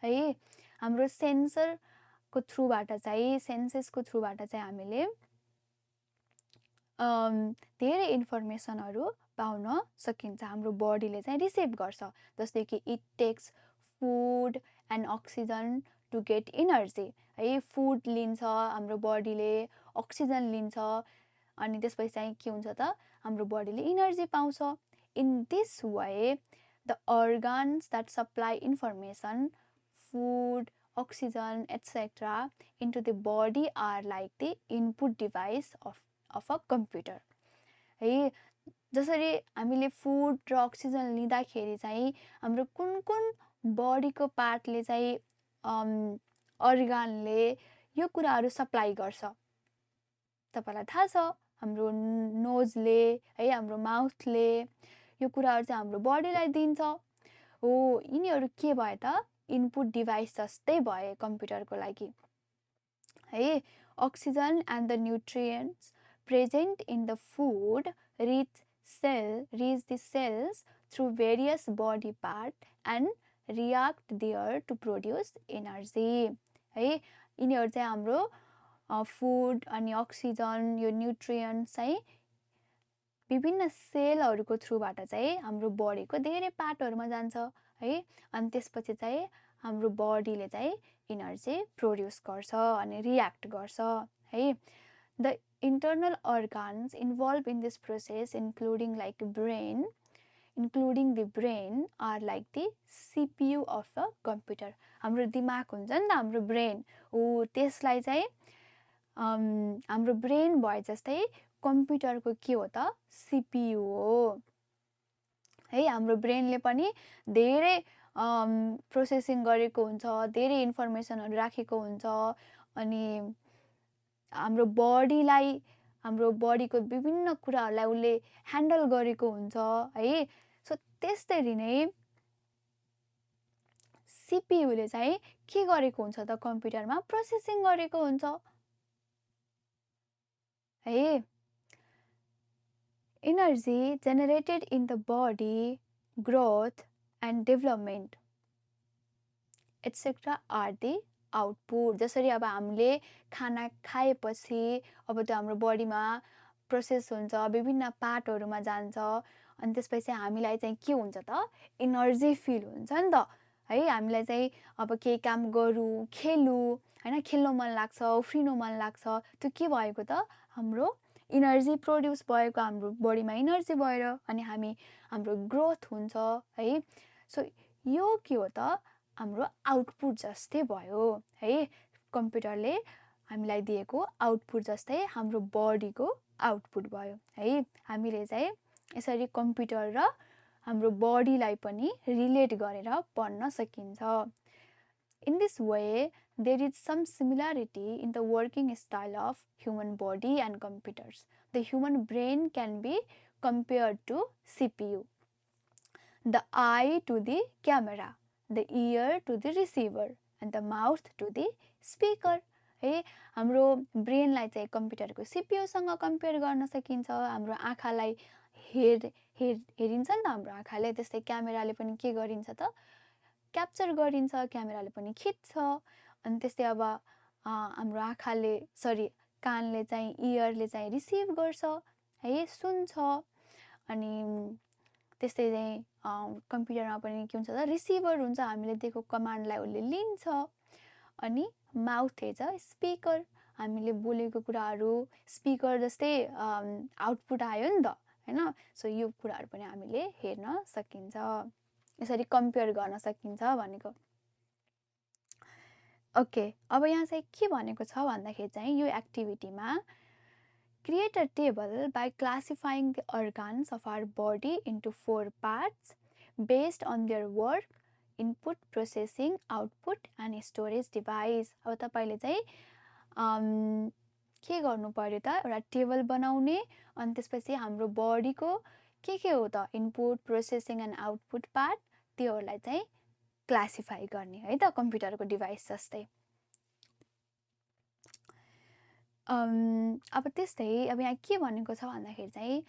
है। हाम्रो सेन्सरको थ्रुबाट चाहिँ, सेन्सेसको थ्रुबाट चाहिँ हामीले धेरै इन्फर्मेसनहरू पाउन सकिन्छ। हाम्रो बडीले चाहिँ रिसिभ गर्छ। जस्तै कि it takes food and oxygen to get energy है। फुड लिन्छ हाम्रो बडीले, अक्सिजन लिन्छ, अनि त्यसपछि चाहिँ के हुन्छ त, हाम्रो बडीले इनर्जी पाउँछ। In this way the organs that supply information, food, oxygen etcetera into the body are like the input device of a computer है। जसरी हामीले फुड र अक्सिजन लिँदाखेरि चाहिँ हाम्रो कुन कुन बडीको पार्टले चाहिँ अर्गानले यो कुराहरू सप्लाई गर्छ तपाईँलाई थाहा छ। हाम्रो नोजले है, हाम्रो माउथले यो कुराहरू चाहिँ हाम्रो बडीलाई दिन्छ हो। यिनीहरू के भए त, इनपुट डिभाइस जस्तै भए कम्प्युटरको लागि है। Oxygen and the nutrients present in the food reach the cells through various body parts and react there to produce energy है। यिनीहरू चाहिँ हाम्रो फुड अनि अक्सिजन, यो न्युट्रिएन्ट्स चाहिँ विभिन्न सेलहरूको थ्रुबाट चाहिँ हाम्रो बडीको धेरै पार्टहरूमा जान्छ है। अनि त्यसपछि चाहिँ हाम्रो बडीले चाहिँ इनर्जी प्रोड्युस गर्छ अनि रियाक्ट गर्छ है। The internal organs involved in this process including the brain are like the CPU of a computer। हाम्रो दिमाग हुन्छ नि त, हाम्रो ब्रेन हो, त्यसलाई चाहिँ हाम्रो ब्रेन भए जस्तै कम्प्युटरको के हो त, CPU हो है। हाम्रो ब्रेनले पनि धेरै प्रोसेसिङ गरेको हुन्छ, धेरै इन्फर्मेसनहरू राखेको हुन्छ, अनि हाम्रो बडीलाई, हाम्रो बडीको विभिन्न कुराहरूलाई उसले ह्यान्डल गरेको हुन्छ है। सो त्यसरी नै सिपियुले चाहिँ के गरेको हुन्छ त, कम्प्युटरमा प्रोसेसिङ गरेको हुन्छ है। Energy generated in the body, growth and development etcetera are the output. जसरी अब हामीले खाना खाएपछि अब त्यो हाम्रो बडीमा प्रोसेस हुन्छ, विभिन्न पार्टहरूमा जान्छ, अनि त्यसपछि हामीलाई चाहिँ के हुन्छ त, इनर्जी फिल हुन्छ नि त है। हामीलाई चाहिँ अब केही काम गरौँ, खेलौँ होइन, खेल्न मन लाग्छ, उफ्रिनु मन लाग्छ, त्यो के भएको त, हाम्रो इनर्जी प्रोड्युस भएको, हाम्रो बडीमा इनर्जी भएर अनि हाम्रो ग्रोथ हुन्छ है। सो यो के हो त, हाम्रो आउटपुट जस्तै भयो है। कम्प्युटरले हामीलाई दिएको आउटपुट जस्तै हाम्रो बडीको आउटपुट भयो है। हामीले चाहिँ यसरी कम्प्युटर र हाम्रो बडीलाई पनि रिलेट गरेर पढ्न सकिन्छ। In this way there is some similarity in the working style of human body and computers. The human brain can be compared to CPU, the eye to the camera, the ear to the receiver and the mouth to the speaker है। हाम्रो ब्रेनलाई चाहिँ कम्प्युटरको सिपियूसँग कम्पेयर गर्न सकिन्छ। हाम्रो आँखालाई हेरिन्छ नि त हाम्रो आँखाले, त्यस्तै क्यामेराले पनि के गरिन्छ त, क्याप्चर गरिन्छ, क्यामेराले पनि खिच्छ। अनि त्यस्तै अब हाम्रो कानले चाहिँ, इयरले चाहिँ रिसिभ गर्छ है, सुन्छ। अनि त्यस्तै चाहिँ कम्प्युटरमा पनि के हुन्छ त, रिसिभर हुन्छ, हामीले दिएको कमान्डलाई उसले लिन्छ। अनि माउथ इज अ स्पिकर, हामीले बोलेको कुराहरू स्पिकर जस्तै आउटपुट आयो नि त होइन। सो यो कुराहरू पनि हामीले हेर्न सकिन्छ यसरी कम्पेयर गर्न सकिन्छ भनेको। ओके, अब यहाँ चाहिँ के भनेको छ भन्दाखेरि चाहिँ यो एक्टिभिटीमा create a table by classifying the organs of our body into 4 parts based on their work, input, processing, output and storage device. अब तपाईले चाहिँ के गर्नु पर्यो त, एउटा टेबल बनाउने, अनि त्यसपछि हाम्रो बडीको के हो त input, processing and output part, त्योहरूलाई चाहिँ क्लासिफाई गर्ने है त, कम्प्युटरको डिभाइस जस्तै। अब त्यस्तै अब यहाँ के भनेको छ भन्दाखेरि चाहिँ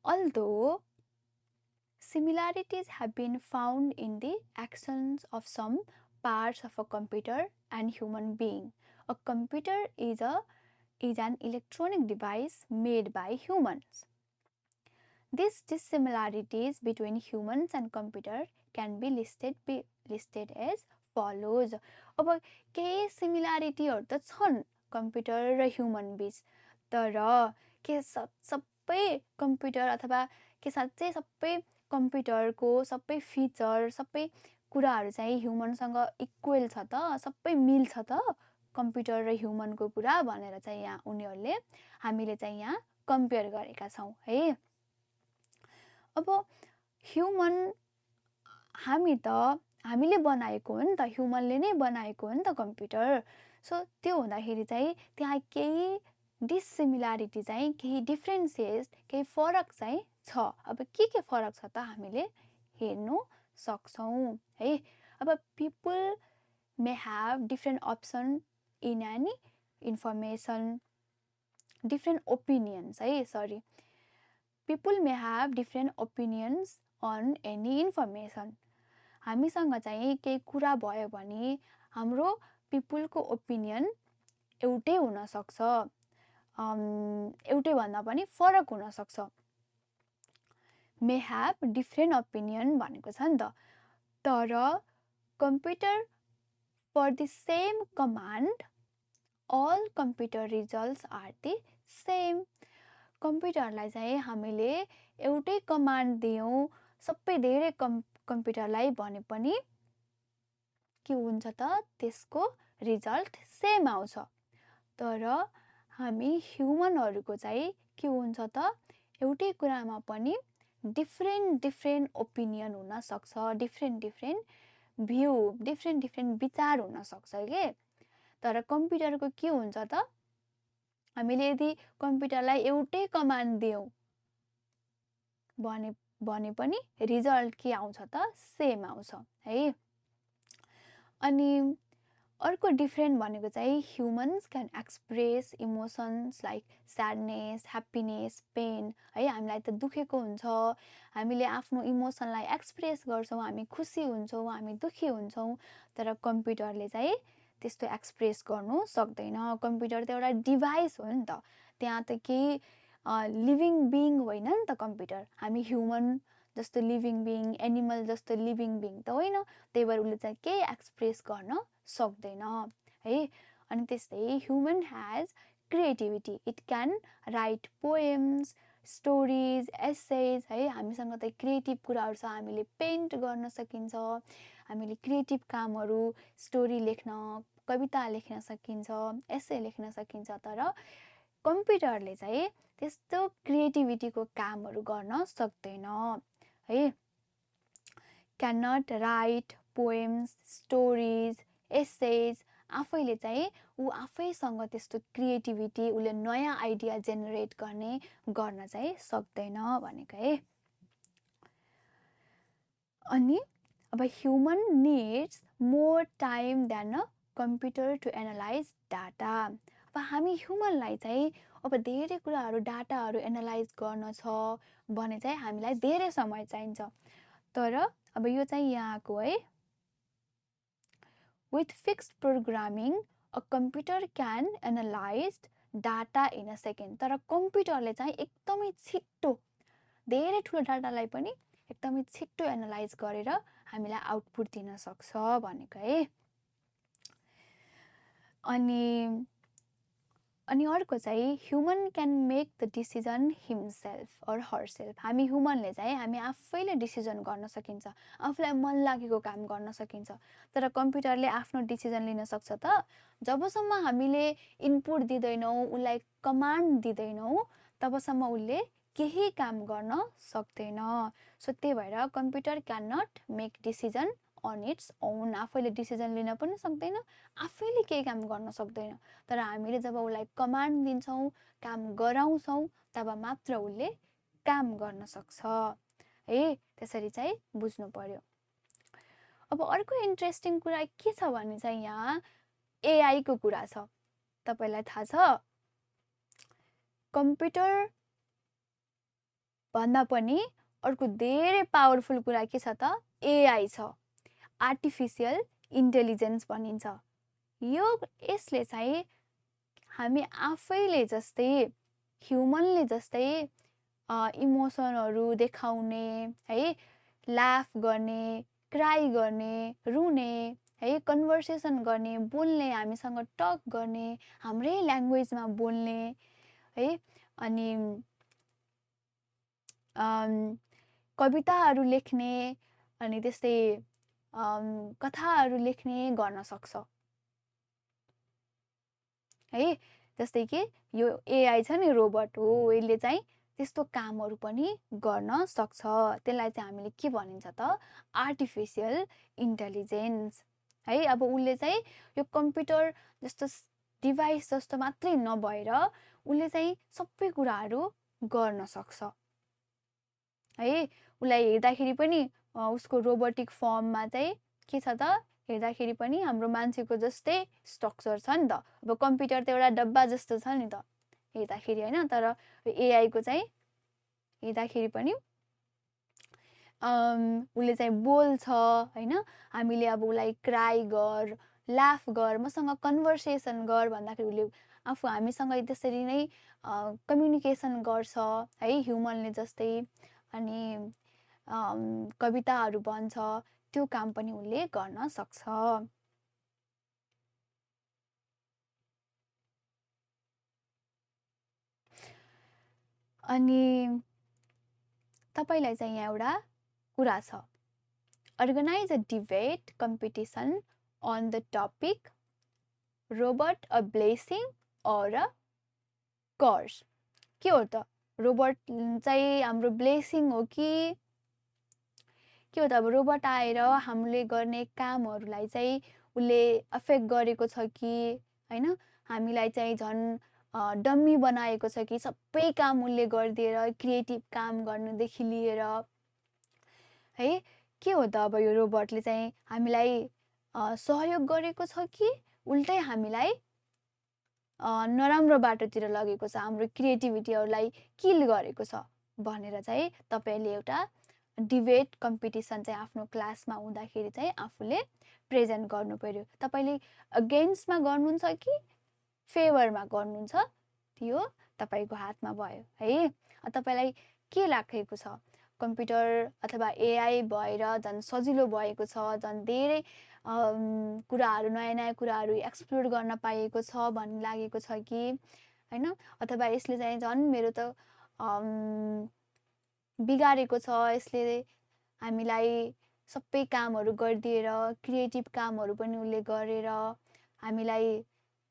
although similarities have been found in the actions of some parts of a computer and human being, a computer is an electronic device made by humans. These dissimilarities between humans and computer can be listed as follows. अब केही सिमिल्यारिटीहरू त छन् कम्प्युटर र ह्युमन बीच, तर के सबै कम्प्युटर अथवा के साँच्चै सबै कम्प्युटरको सबै फिचर, सबै कुराहरू चाहिँ ह्युमनसँग इक्वल छ त, सबै मिल्छ त कम्प्युटर र ह्युमनको कुरा भनेर चाहिँ यहाँ उनीहरूले हामीले चाहिँ यहाँ कम्पेयर गरेका छौँ है। अब ह्युमन हामीले बनाएको हो नि त, ह्युमनले नै बनाएको हो नि त कम्प्युटर। सो त्यो हुँदाखेरि चाहिँ त्यहाँ केही डिसिमिल्यारिटी चाहिँ, केही डिफ्रेन्सेस, केही फरक चाहिँ छ। अब के फरक छ त हामीले हेर्नु सक्छौँ है। अब people may have different option in any information, different opinions है, sorry, people may have different opinions on any information. हामीसँग चाहिँ केही कुरा भयो भने हाम्रो पिपलको ओपिनियन एउटै हुन सक्छ, एउटै भन्दा पनि फरक हुन सक्छ। मे have different opinion भनेको छ नि त, तर computer for the same command all computer results are the same. कम्प्युटरलाई चाहिँ हामीले एउटै कमान्ड दियौँ, सबै धेरै कम्प्युटरलाई भने पनि के हुन्छ त, त्यसको रिजल्ट सेम आउँछ। तर हामी ह्युमनहरूको चाहिँ के हुन्छ त, एउटै कुरामा पनि डिफ्रेन्ट ओपिनियन हुन सक्छ, डिफ्रेन्ट भ्यू, डिफ्रेन्ट विचार हुन सक्छ के। तर कम्प्युटरको के हुन्छ त, हामीले यदि कम्प्युटरलाई एउटै कमान्ड दियौँ भने पनि रिजल्ट के आउँछ त, सेम आउँछ है। अनि अर्को डिफ्रेन्ट भनेको चाहिँ humans can express emotions like sadness, happiness, pain है। हामीलाई त दुखेको हुन्छ, हामीले आफ्नो इमोसनलाई एक्सप्रेस गर्छौँ, हामी खुसी हुन्छौँ, हामी दुखी हुन्छौँ, तर कम्प्युटरले चाहिँ त्यस्तो एक्सप्रेस गर्नु सक्दैन। कम्प्युटर त एउटा डिभाइस हो नि त, त्यहाँ त केही लिभिङ बिङ होइन नि त कम्प्युटर। हामी ह्युमन जस्तो लिभिङ बिङ, एनिमल जस्तो लिभिङ बिङ त होइन, त्यही भएर उसले चाहिँ केही एक्सप्रेस गर्न सक्दैन है। अनि त्यस्तै human has creativity, it can write poems, stories, essays है। हामीसँग त क्रिएटिभ कुराहरू छ, हामीले पेन्ट गर्न सकिन्छ, हामीले क्रिएटिभ कामहरू, स्टोरी लेख्न, कविता लेख्न सकिन्छ, एसे लेख्न सकिन्छ। तर कम्प्युटरले चाहिँ त्यस्तो क्रिएटिभिटीको कामहरू गर्न सक्दैन है। Can not write poems, stories, essays, आफैले चाहिँ ऊ आफैसँग त्यस्तो क्रिएटिभिटी, उसले नयाँ आइडिया जेनेरेट गर्न चाहिँ सक्दैन भनेको है। अनि अब human needs more time than a computer to analyze data. अब हामी ह्युमनलाई चाहिँ अब धेरै कुराहरू, डाटाहरू एनालाइज गर्न छ भने चाहिँ हामीलाई धेरै समय चाहिन्छ। तर अब यो चाहिँ यहाँको है, with fixed programming a computer can analyze data in a second. तर कम्प्युटरले चाहिँ एकदमै छिट्टो, धेरै ठुलो डाटालाई पनि एकदमै छिट्टो एनालाइज गरेर हामीलाई आउटपुट दिन सक्छ भनेको है। अनि अनि अर्को चाहिँ human can make the decision himself or herself. हामी ह्युमनले चाहिँ हामी आफैले डिसिजन गर्न सकिन्छ, आफूलाई मन लागेको काम गर्न सकिन्छ। तर कम्प्युटरले आफ्नो डिसिजन लिन सक्छ त जबसम्म हामीले इनपुट दिँदैनौँ, उसलाई कमान्ड दिँदैनौँ, तबसम्म उसले केही काम गर्न सक्दैन। सो त्यही भएर computer can not make decision on its own. आफैले डिसिजन लिन पनि सक्दैन, आफैले केही काम गर्न सक्दैन। तर हामीले जब उसलाई कमान्ड दिन्छौँ, काम गराउँछौँ, तब मात्र उसले काम गर्न सक्छ है। त्यसरी चाहिँ बुझ्नु पर्यो। अब अर्को इन्ट्रेस्टिङ कुरा के छ भने चाहिँ यहाँ एआईको कुरा छ। तपाईँलाई थाहा छ कम्प्युटर भन्दा पनि अर्को धेरै पावरफुल कुरा के छ त एआई छ, आर्टिफिसियल इन्टेलिजेन्स भनिन्छ। यसले चाहिँ हामी आफैले जस्तै ह्युमनले जस्तै इमोसनहरू देखाउने है, लाफ गर्ने, क्राई गर्ने, रुने है, कन्भर्सेसन गर्ने, बोल्ने, हामीसँग टक गर्ने, हाम्रै ल्याङ्ग्वेजमा बोल्ने है, अनि कविताहरू लेख्ने, अनि त्यस्तै कथाहरू लेख्ने गर्न सक्छ है। जस्तै कि यो एआई छ नि, रोबोट हो, यसले चाहिँ त्यस्तो कामहरू पनि गर्न सक्छ। त्यसलाई चाहिँ हामीले के भनिन्छ त आर्टिफिसियल इन्टेलिजेन्स है। अब उसले चाहिँ यो कम्प्युटर जस्तो डिभाइस जस्तो मात्रै नभएर उसले चाहिँ सबै कुराहरू गर्न सक्छ है। उसलाई हेर्दाखेरि पनि उसको रोबोटिक फर्ममा चाहिँ के छ त हेर्दाखेरि पनि हाम्रो मान्छेको जस्तै स्ट्रक्चर छ नि त। अब कम्प्युटर त एउटा डब्बा जस्तो छ नि त हेर्दाखेरि होइन, तर एआईको चाहिँ हेर्दाखेरि पनि उसले चाहिँ बोल्छ होइन। हामीले अब उसलाई क्राई गर, लाफ गर, मसँग कन्भर्सेसन गर भन्दाखेरि उसले आफू हामीसँग त्यसरी नै कम्युनिकेसन गर्छ है, ह्युमनले जस्तै। अनि कविताहरू भन्छ, त्यो काम पनि उसले गर्न सक्छ। अनि तपाईलाई चाहिँ यहाँ एउटा कुरा छ, organize a debate competition on the topic robot a blessing or a curse. के हो त रोबोट चाहिँ हाम्रो ब्लेसिङ हो कि के हो त? अब रोबोट आएर हामीले गर्ने कामहरूलाई चाहिँ उसले अफेक्ट गरेको छ कि होइन, हामीलाई चाहिँ झन् डम्मी बनाएको छ कि सबै काम उसले गरिदिएर क्रिएटिभ काम गर्नुदेखि लिएर है। के हो त अब यो रोबोटले चाहिँ हामीलाई सहयोग गरेको छ कि उल्टै हामीलाई नराम्रो बाटोतिर लगेको छ, हाम्रो क्रिएटिभिटीहरूलाई किल गरेको छ भनेर चाहिँ तपाईँले एउटा डिबेट कम्पिटिसन चाहिँ आफ्नो क्लासमा हुँदाखेरि चाहिँ आफूले प्रेजेन्ट गर्नु पर्यो। तपाईँले अगेन्स्टमा गर्नुहुन्छ कि फेभरमा गर्नुहुन्छ, त्यो तपाईँको हातमा भयो है। तपाईँलाई के लागेको छ कम्प्युटर अथवा एआई भएर झन् सजिलो भएको छ, झन् धेरै कुराहरू, नयाँ नयाँ कुराहरू एक्सप्लोर गर्न पाइएको छ भन्ने लागेको छ कि होइन, अथवा यसले चाहिँ झन् मेरो त बिगारेको छ, यसले हामीलाई सबै कामहरू गरिदिएर क्रिएटिभ कामहरू पनि उसले गरेर हामीलाई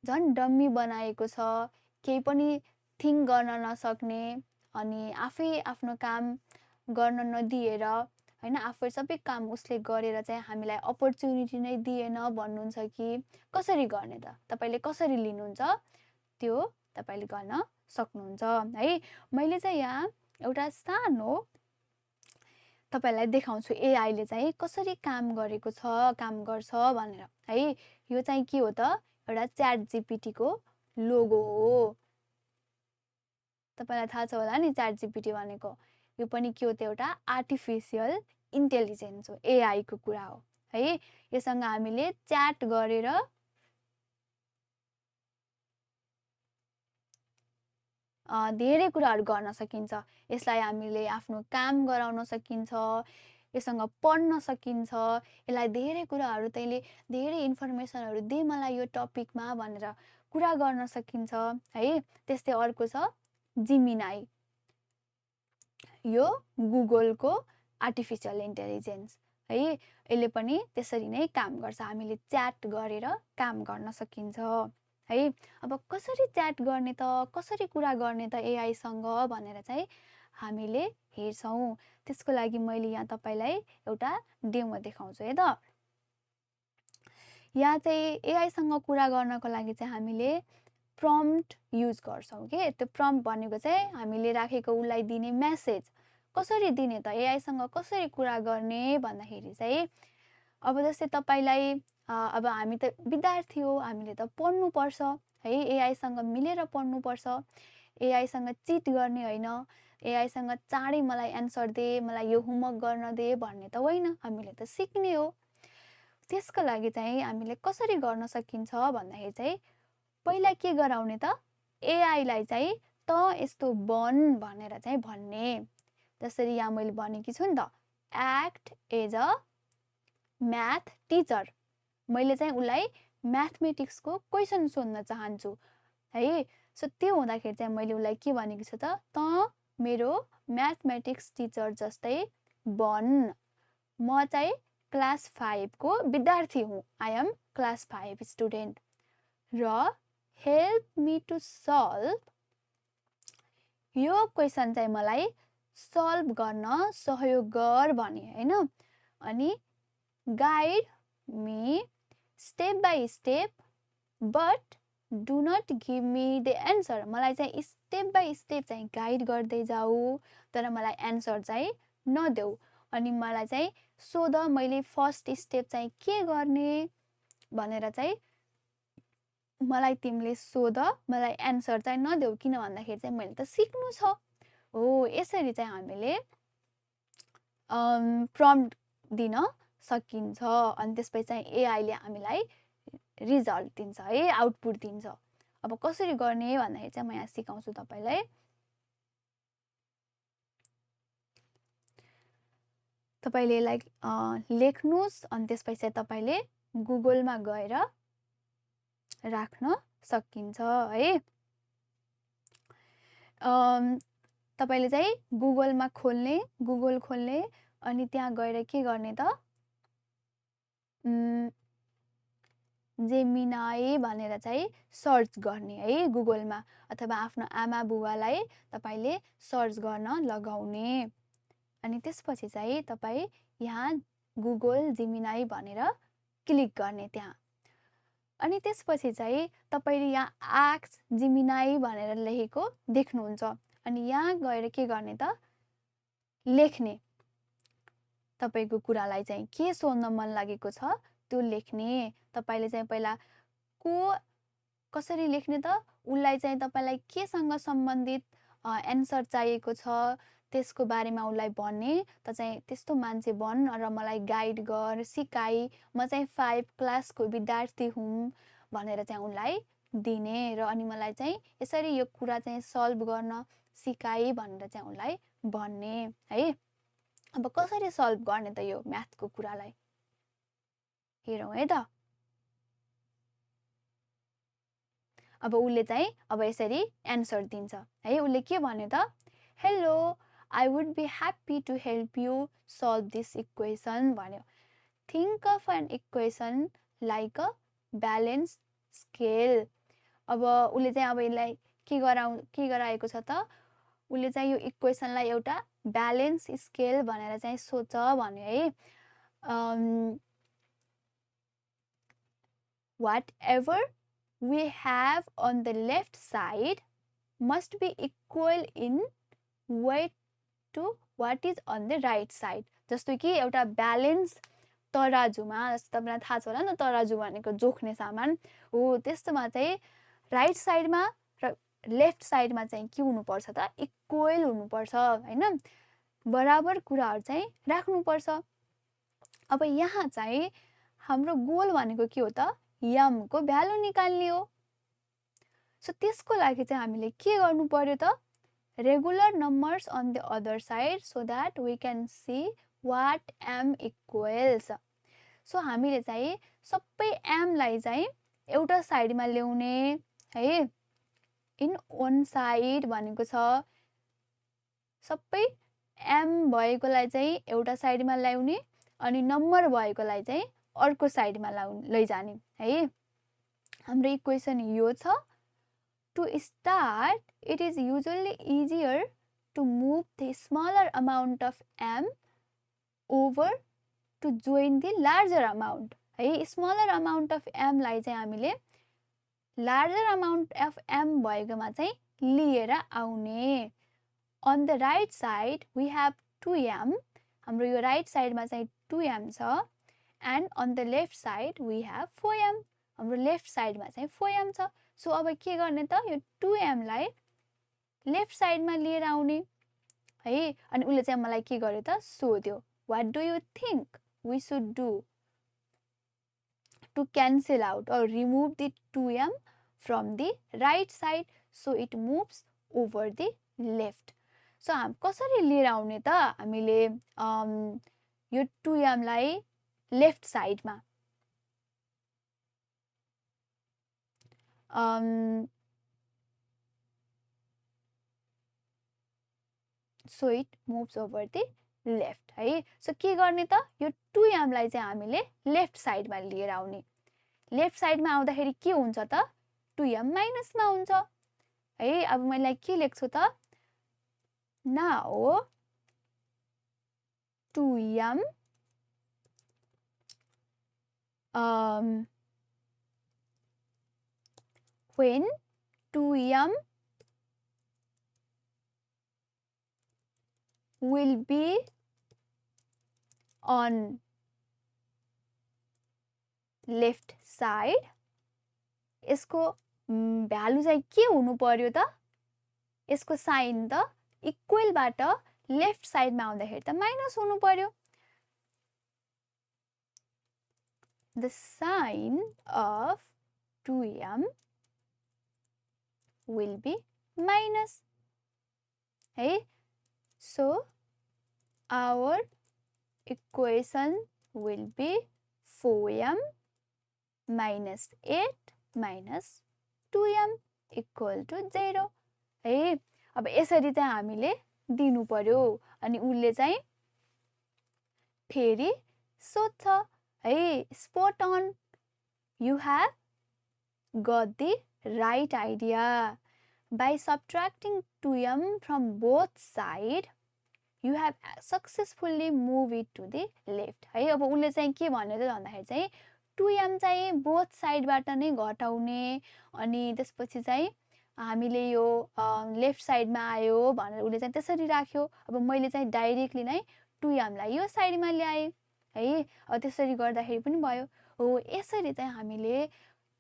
झन् डम्मी बनाएको छ, केही पनि थिङ्क गर्न नसक्ने, अनि आफै आफ्नो काम गर्न नदिएर होइन, आफै सबै काम उसले गरेर चाहिँ हामीलाई अपर्च्युनिटी नै दिएन भन्नुहुन्छ कि कसरी गर्ने त? तपाईँले कसरी लिनुहुन्छ त्यो तपाईँले गर्न सक्नुहुन्छ है। मैले चाहिँ यहाँ एउटा सानो तपाईँलाई देखाउँछु एआईले चाहिँ कसरी काम गरेको छ, काम गर्छ भनेर है। यो चाहिँ के हो त? एउटा च्याट जिपिटीको लोगो हो। तपाईँलाई थाहा छ होला नि च्याट जिपिटी भनेको, यो पनि के हो त? एउटा आर्टिफिसियल इन्टेलिजेन्स हो, एआईको कुरा हो है। योसँग हामीले च्याट गरेर धेरै कुराहरू गर्न सकिन्छ। यसलाई हामीले आफ्नो काम गराउन सकिन्छ, योसँग पढ्न सकिन्छ, यसलाई धेरै कुराहरू तैँले धेरै इन्फर्मेसनहरू दे मलाई यो टपिकमा भनेर कुरा गर्न सकिन्छ है। त्यस्तै अर्को छ जिमिनाई, यो गुगलको आर्टिफिसियल इन्टेलिजेन्स है। यसले पनि त्यसरी नै काम गर्छ, हामीले च्याट गरेर काम गर्न सकिन्छ है। अब कसरी च्याट गर्ने त, कसरी कुरा गर्ने त एआईसँग भनेर चाहिँ हामीले हेर्छौँ। त्यसको लागि मैले यहाँ तपाईँलाई एउटा डेमो देखाउँछु है त। यहाँ चाहिँ एआईसँग कुरा गर्नको लागि चाहिँ हामीले प्रम्प्ट युज गर्छौँ के। त्यो प्रम्प्ट भनेको चाहिँ हामीले राखेको उसलाई दिने मेसेज कसरी दिने त, एआईसँग कसरी कुरा गर्ने भन्दाखेरि चाहिँ अब जस्तै तपाईँलाई अब हामी त विद्यार्थी हो, हामीले त पढ्नुपर्छ है, एआईसँग मिलेर पढ्नुपर्छ। एआईसँग चिट गर्ने होइन, एआईसँग चाँडै मलाई एन्सर दे, मलाई यो होमवर्क गर्न दे भन्ने त होइन, हामीले त सिक्ने हो। त्यसको लागि चाहिँ हामीले कसरी गर्न सकिन्छ भन्दाखेरि चाहिँ पहिला के गराउने त, एआईलाई चाहिँ त यस्तो बन भनेर चाहिँ भन्ने। जसरी यहाँ मैले भनेकी छु नि त, act as a math teacher. मैले चाहिँ उसलाई म्याथमेटिक्सको क्वेसन सोध्न चाहन्छु है। सो त्यो हुँदाखेरि चाहिँ मैले उसलाई के भनेको छु त मेरो म्याथमेटिक्स टिचर जस्तै बन। म चाहिँ क्लास 5 को विद्यार्थी हुँ, आई एम क्लास 5 स्टुडेन्ट, र हेल्प मी टु सल्भ, यो क्वेसन चाहिँ मलाई सल्भ गर्न सहयोग गर भने हैन। अनि guide me step by step but do not give me the answer, मलाई चाहिँ स्टेप बाई स्टेप चाहिँ गाइड गर्दै जाऊ, तर मलाई एन्सर चाहिँ नदेऊ। अनि मलाई चाहिँ सोध मैले फर्स्ट स्टेप चाहिँ के गर्ने भनेर चाहिँ मलाई तिमीले सोध, मलाई एन्सर चाहिँ नदेऊ, किन भन्दाखेरि चाहिँ मैले त सिक्नु छ हो। यसरी चाहिँ हामीले प्रम्प्ट दिन सकिन्छ। अनि त्यसपछि चाहिँ एआईले हामीलाई रिजल्ट दिन्छ है, आउटपुट दिन्छ। अब कसरी गर्ने भन्दाखेरि चाहिँ म यहाँ सिकाउँछु तपाईँलाई। तपाईँले यसलाई लेख्नुहोस्, अनि त्यसपछि चाहिँ तपाईँले गुगलमा गएर राख्न सकिन्छ है। तपाईँले चाहिँ गुगलमा खोल्ने, गुगल खोल्ने, अनि त्यहाँ गएर के गर्ने त, जेमिनाई भनेर चाहिँ सर्च गर्ने है गुगलमा, अथवा आफ्नो आमा बुवालाई तपाईँले सर्च गर्न लगाउने। अनि त्यसपछि चाहिँ तपाईँ यहाँ गुगल जेमिनाई भनेर क्लिक गर्ने त्यहाँ। अनि त्यसपछि चाहिँ तपाईँले यहाँ आस्क जेमिनाई भनेर लेखेको देख्नुहुन्छ। अनि यहाँ गएर के गर्ने त, लेख्ने, तपाईँको कुरालाई चाहिँ के सोध्न मन लागेको छ त्यो लेख्ने। तपाईँले चाहिँ पहिला कसरी लेख्ने त, उसलाई चाहिँ तपाईँलाई केसँग सम्बन्धित एन्सर चाहिएको छ त्यसको बारेमा उसलाई भन्ने, त चाहिँ त्यस्तो मान्छे बन र मलाई गाइड गर, सिकाई, म चाहिँ 5 क्लासको विद्यार्थी हुँ भनेर चाहिँ उसलाई दिने। र अनि मलाई चाहिँ यसरी यो कुरा चाहिँ सल्भ गर्न सिकाई भनेर चाहिँ उसलाई भन्ने है। अब कसरी सल्भ गर्ने त यो म्याथको कुरालाई हेरौँ है त। अब उसले चाहिँ अब यसरी एन्सर दिन्छ है। उसले के भन्यो त, hello, I would be happy to help you solve this equation भन्यो। Think of an equation like a balance scale. अब उसले चाहिँ अब यसलाई के गराएको छ त, उसले चाहिँ यो इक्वेसनलाई एउटा ब्यालेन्स स्केल भनेर चाहिँ सोच भन्यो है। Whatever we have on the left side must be equal in weight to what is on the right side। जस्तो कि एउटा ब्यालेन्स तराजुमा, जस्तो तपाईँलाई थाहा छ होला नि, तराजु भनेको जोख्ने सामान हो, त्यस्तोमा चाहिँ राइट साइडमा र लेफ्ट साइडमा चाहिँ के हुनुपर्छ त, इक्वल हुनुपर्छ हैन, बराबर कुराहरू चाहिँ राख्नुपर्छ। अब यहाँ चाहिँ हाम्रो गोल भनेको के हो त, यम को भ्यालु निकाल्ने हो। सो त्यसको लागि चाहिँ हामीले के गर्नु पर्यो त, regular numbers on the other side so that we can see what M equals. So हामीले चाहिँ सबै एमलाई चाहिँ एउटा साइडमा ल्याउने है। इन वान साइड भनेको छ सबै एम भएकोलाई चाहिँ एउटा साइडमा ल्याउने अनि नम्बर भएकोलाई चाहिँ अर्को साइडमा लैजाने है। हाम्रो इक्वेसन यो छ। To start it is usually easier to move the smaller amount of M over to join the larger amount है। स्मलर अमाउन्ट अफ एमलाई चाहिँ हामीले लार्जर अमाउन्ट अफ एम भएकोमा चाहिँ लिएर आउने। On the right side we have 2m, हाम्रो यो राइट साइडमा चाहिँ 2m छ, and on the left side we have 4m, हाम्रो लेफ्ट साइडमा चाहिँ 4m छ। सो अब के गर्ने त, यो 2m लाई लेफ्ट साइडमा लिएर आउने है। अनि उसले चाहिँ मलाई के गर्यो त सोध्यो, what do you think we should do to cancel out or remove the 2m from the right side so it moves over the left। So हामी कसरी लिएर आउने त हामीले यो 2m लाई लेफ्ट साइडमा so it moves over the left है। सो के गर्ने त, यो 2m लाई चाहिँ हामीले लेफ्ट साइडमा लिएर आउने। लेफ्ट साइडमा आउँदाखेरि के हुन्छ त, 2m माइनसमा हुन्छ है। अब मैले के लेख्छु त, now 2m when 2m will be on left side, यसको भ्यालु चाहिँ के हुनु पर्यो त, यसको साइन त इक्वलबाट लेफ्ट साइडमा आउँदाखेरि त माइनस हुनु पर्यो। The sign of 2m will be minus है। So our equation will be 4m minus 8 minus 2m equal to 0 है। अब यसरी चाहिँ हामीले दिनु पर्यो। अनि उसले चाहिँ फेरि सोध्छ है, spot on, you have got the right idea. By subtracting 2m from both sides, you have successfully moved it to the left है। अब उसले चाहिँ के भन्यो त भन्दाखेरि चाहिँ 2m चाहिँ बोथ साइडबाट नै घटाउने अनि त्यसपछि चाहिँ हामीले यो लेफ्ट साइडमा आयो भनेर उसले चाहिँ त्यसरी राख्यो। अब मैले चाहिँ डाइरेक्टली नै 2m लाई यो साइडमा ल्याएँ है। अब त्यसरी गर्दाखेरि पनि भयो हो। यसरी चाहिँ हामीले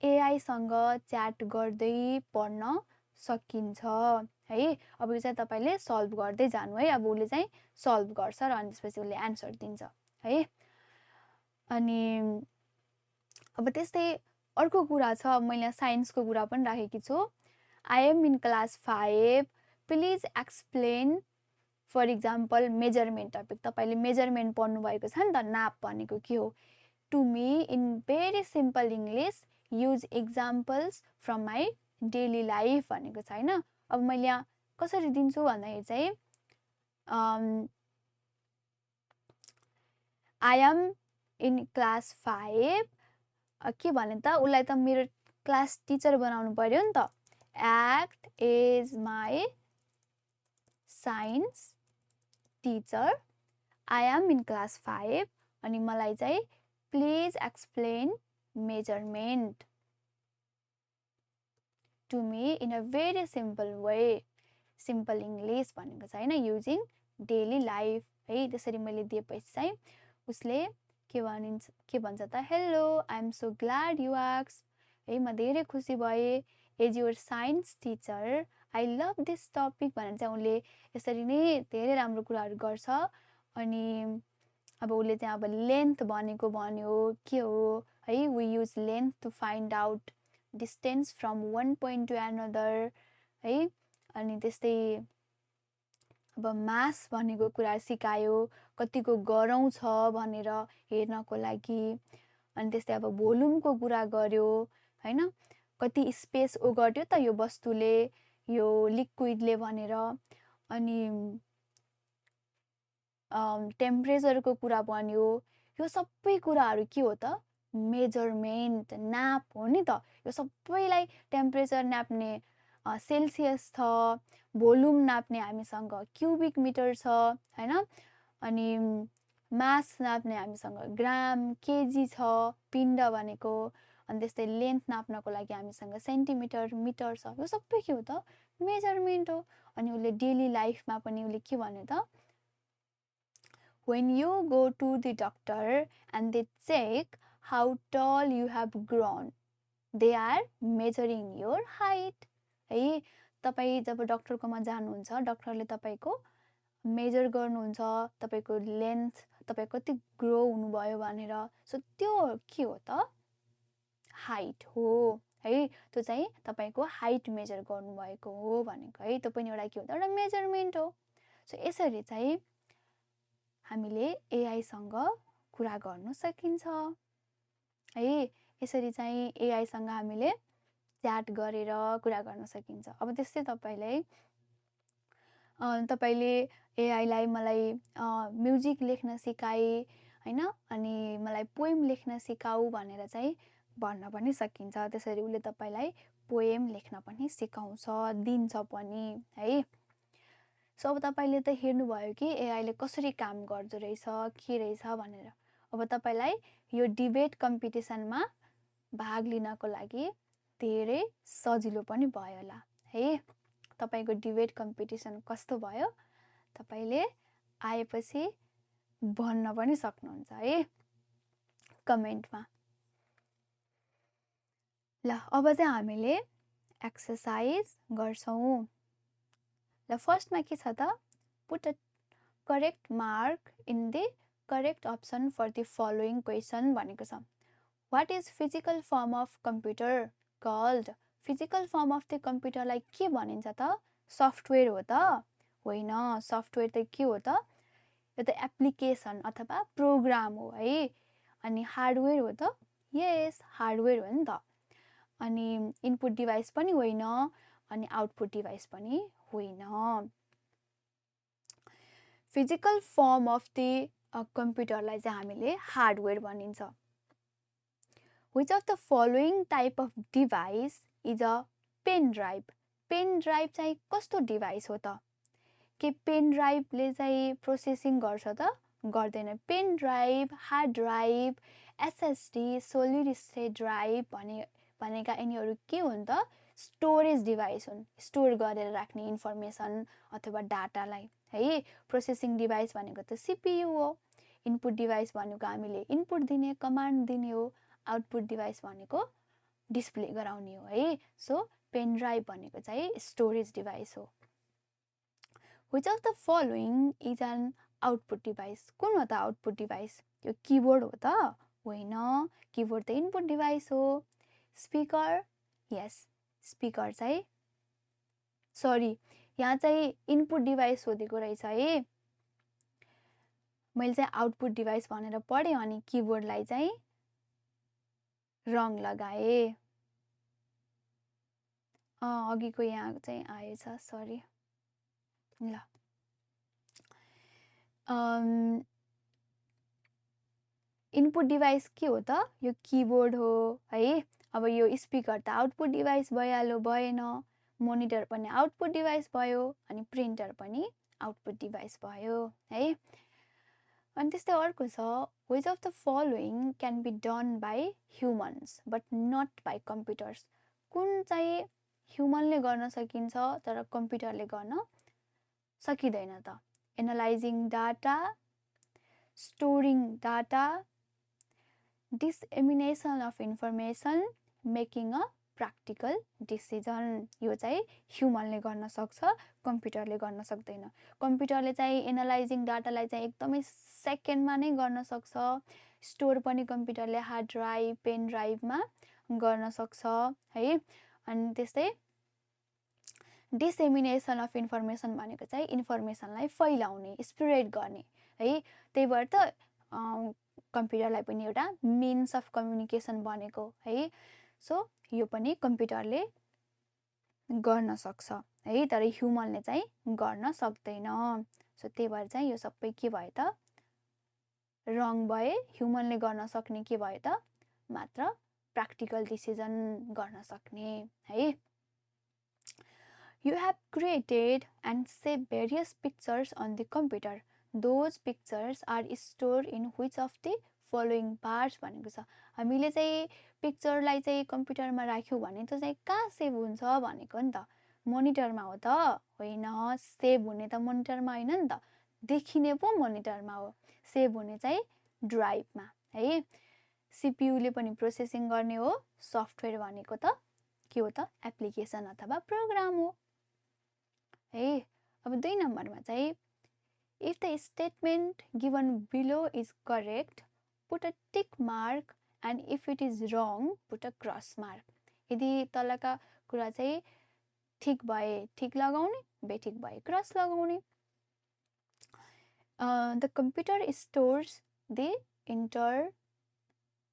एआई सँग च्याट गर्दै पढ्न सकिन्छ है। अब यो चाहिँ तपाईले सल्भ गर्दै जानु है। अब उसले चाहिँ सल्भ गर्छ र अनि त्यसपछि उसले आन्सर दिन्छ है। अनि अब त्यस्तै अर्को कुरा छ, मैले साइन्सको कुरा पनि राखेकी छु। I am in class 5, please explain, for example measurement topic, तपाईले मेजरमेन्ट पढ्नु भएको छ नि त, नाप भनेको के हो, to me in very simple English, use examples from my daily life भनेको छ होइन। अब मैले यहाँ कसरी दिन्छु भन्दाखेरि चाहिँ आई एम इन क्लास 5, के भने त उसलाई त मेरो क्लास टिचर बनाउनु पर्यो नि त। Act as my science teacher, I am in class 5 अनि मलाई चाहिँ please explain measurement to me in a very simple way, simple English भनेको छ होइन, युजिङ डेली लाइफ है। त्यसरी मैले दिएपछि चाहिँ उसले के भन्छ त, hello I am so glad you asked है, म धेरै खुसी भएँ, as your science teacher I love this topic भनेर चाहिँ उसले यसरी नै धेरै राम्रो कुराहरू गर्छ। अनि अब उसले चाहिँ अब लेन्थ भनेको भन्यो के हो है, we use length to find out distance from one point to another है। अनि त्यस्तै अब मास भनेको कुरा सिकायो, कतिको गरौँ छ भनेर हेर्नको लागि। अनि त्यस्तै अब भोल्युमको कुरा गर्यो होइन। कति स्पेस ओगट्यो त यो वस्तुले, यो लिक्विडले भनेर। अनि टेम्परेचरको कुरा भन्यो। यो सबै कुराहरू के हो त? मेजरमेन्ट, नाप हो नि त। यो सबैलाई टेम्परेचर नाप्ने सेल्सियस छ, भोल्युम नाप्ने हामीसँग क्युबिक मिटर छ हैन। अनि मास नाप्ने हामीसँग ग्राम, केजी छ, पिण्ड भनेको। अनि त्यस्तै लेन्थ नाप्नको लागि हामीसँग सेन्टिमिटर, मिटर छ। यो सबै के हो त? मेजरमेन्ट हो। अनि उसले डेली लाइफमा पनि उसले के भन्यो त? When you go to the doctor and they check how tall you have grown, they are measuring your height. है, तपाईँ जब डक्टरकोमा जानुहुन्छ, डक्टरले तपाईँको मेजर गर्नुहुन्छ, तपाईँको लेन्थ, तपाईँ कति ग्रो हुनुभयो भनेर। सो त्यो के हो त? हाइट हो है। त्यो चाहिँ तपाईँको हाइट मेजर गर्नुभएको हो भनेको है। त्यो पनि एउटा के हो त? एउटा मेजरमेन्ट हो। सो यसरी चाहिँ हामीले एआईसँग कुरा गर्न सकिन्छ है। यसरी चाहिँ एआईसँग हामीले च्याट गरेर कुरा गर्न सकिन्छ। अब त्यस्तै तपाईँले एआईलाई मलाई म्युजिक लेख्न सिकाए हैन, अनि मलाई पोएम लेख्न सिकाऊ भनेर चाहिँ भन्न पनि सकिन्छ। त्यसरी उसले तपाईँलाई पोएम लेख्न पनि सिकाउँछ, दिन्छ पनि है। सो अब तपाईँले त हेर्नुभयो कि एआईले कसरी काम गर्दो रहेछ, के रहेछ भनेर। अब तपाईँलाई यो डिबेट कम्पिटिसनमा भाग लिनको लागि धेरै सजिलो पनि भयो होला है। तपाईँको डिबेट कम्पिटिसन कस्तो भयो तपाईँले आएपछि भन्न पनि सक्नुहुन्छ है कमेन्टमा। ल अब चाहिँ हामीले एक्सर्साइज गर्छौँ। ल फर्स्टमा के छ त? Put a correct mark in the correct option for the following question भनेको छ। What is physical form of computer called? Physical form of the कम्प्युटरलाई के भनिन्छ त? सफ्टवेयर हो त? होइन, सफ्टवेयर त के हो त? यो त एप्लिकेसन अथवा प्रोग्राम हो है। अनि हार्डवेयर हो त? यस, हार्डवेयर हो नि त। अनि इनपुट डिभाइस पनि होइन, अनि आउटपुट डिभाइस पनि होइन। फिजिकल फर्म अफ द कम्प्युटरलाई चाहिँ हामीले हार्डवेयर भनिन्छ। Which of the following type of device is a pen drive? Pen drive चाहिँ कस्तो डिभाइस हो त? के पेन ड्राइभले चाहिँ प्रोसेसिङ गर्छ त? गर्दैन। Pen drive, hard drive, SSD, solid state drive भनेका यिनीहरू के हुन् त? स्टोरेज डिभाइस हुन्, स्टोर गरेर राख्ने इन्फर्मेसन अथवा डाटालाई है। प्रोसेसिङ डिभाइस भनेको त सिपियु हो। इनपुट डिभाइस भनेको हामीले इनपुट दिने, कमान्ड दिने हो। आउटपुट डिभाइस भनेको डिस्प्ले गराउने हो है। सो पेन ड्राइभ भनेको चाहिँ स्टोरेज डिभाइस हो। Which of the following is an output device? कुन हो त आउटपुट डिभाइस? यो किबोर्ड हो त? होइन, किबोर्ड त इनपुट डिभाइस हो। स्पिकर, यस, स्पिकर चाहिँ सरी, यहाँ चाहिँ इनपुट डिभाइस सोधेको रहेछ है। मैले चाहिँ आउटपुट डिभाइस भनेर पढेँ, अनि किबोर्डलाई चाहिँ रङ लगाए। अघिको यहाँ चाहिँ आएछ, सरी ल। इनपुट डिभाइस के हो त? यो किबोर्ड हो है। अब यो स्पिकर त आउटपुट डिभाइस भइहाल्यो, भएन। मोनिटर पनि आउटपुट डिभाइस भयो, अनि प्रिन्टर पनि आउटपुट डिभाइस भयो है। अनि त्यस्तै अर्को छ, which of the following can be done by humans but not by computers? कुन चाहिँ ह्युमनले गर्न सकिन्छ तर कम्प्युटरले गर्न सकिँदैन त? Analysing data, storing data, dissemination of information, making a practical decision. यो चाहिँ ह्युमनले गर्न सक्छ, कम्प्युटरले गर्न सक्दैन। कम्प्युटरले चाहिँ एनालाइजिङ डाटालाई चाहिँ एकदमै सेकेन्डमा नै गर्न सक्छ। स्टोर पनि कम्प्युटरले हार्ड ड्राइभ, पेन ड्राइभमा गर्न सक्छ है। अनि त्यस्तै डिसेमिनेसन अफ इन्फर्मेसन भनेको चाहिँ इन्फर्मेसनलाई फैलाउने, स्प्रेड गर्ने है। त्यही भएर त कम्प्युटरलाई पनि एउटा मिन्स अफ कम्युनिकेसन भनेको है। सो यो पनि कम्प्युटरले गर्न सक्छ है, तर ह्युमनले चाहिँ गर्न सक्दैन। सो त्यही भएर चाहिँ यो सबै के भयो त, रङ भए। ह्युमनले गर्न सक्ने के भयो त, मात्र प्र्याक्टिकल डिसिजन गर्न सक्ने है। You have created and saved various pictures on the computer. Those pictures are stored in which of the following parts भनेको छ। हामीले चाहिँ पिक्चरलाई चाहिँ कम्प्युटरमा राख्यौँ भने त्यो चाहिँ कहाँ सेभ हुन्छ भनेको नि त, मोनिटरमा हो त होइन। सेभ हुने त मोनिटरमा होइन नि त, देखिने पो मोनिटरमा हो। सेभ हुने चाहिँ ड्राइभमा है। सिपियुले पनि प्रोसेसिङ गर्ने हो। सफ्टवेयर भनेको त के हो त, एप्लिकेसन अथवा प्रोग्राम हो है। अब 2 नम्बरमा चाहिँ if the statement given below is correct, put a tick mark, and if it is wrong, put a cross mark. यदि तलका कुरा चाहिँ ठिक भए ठिक लगाउने, बेठिक भए क्रस लगाउने। The computer stores the enter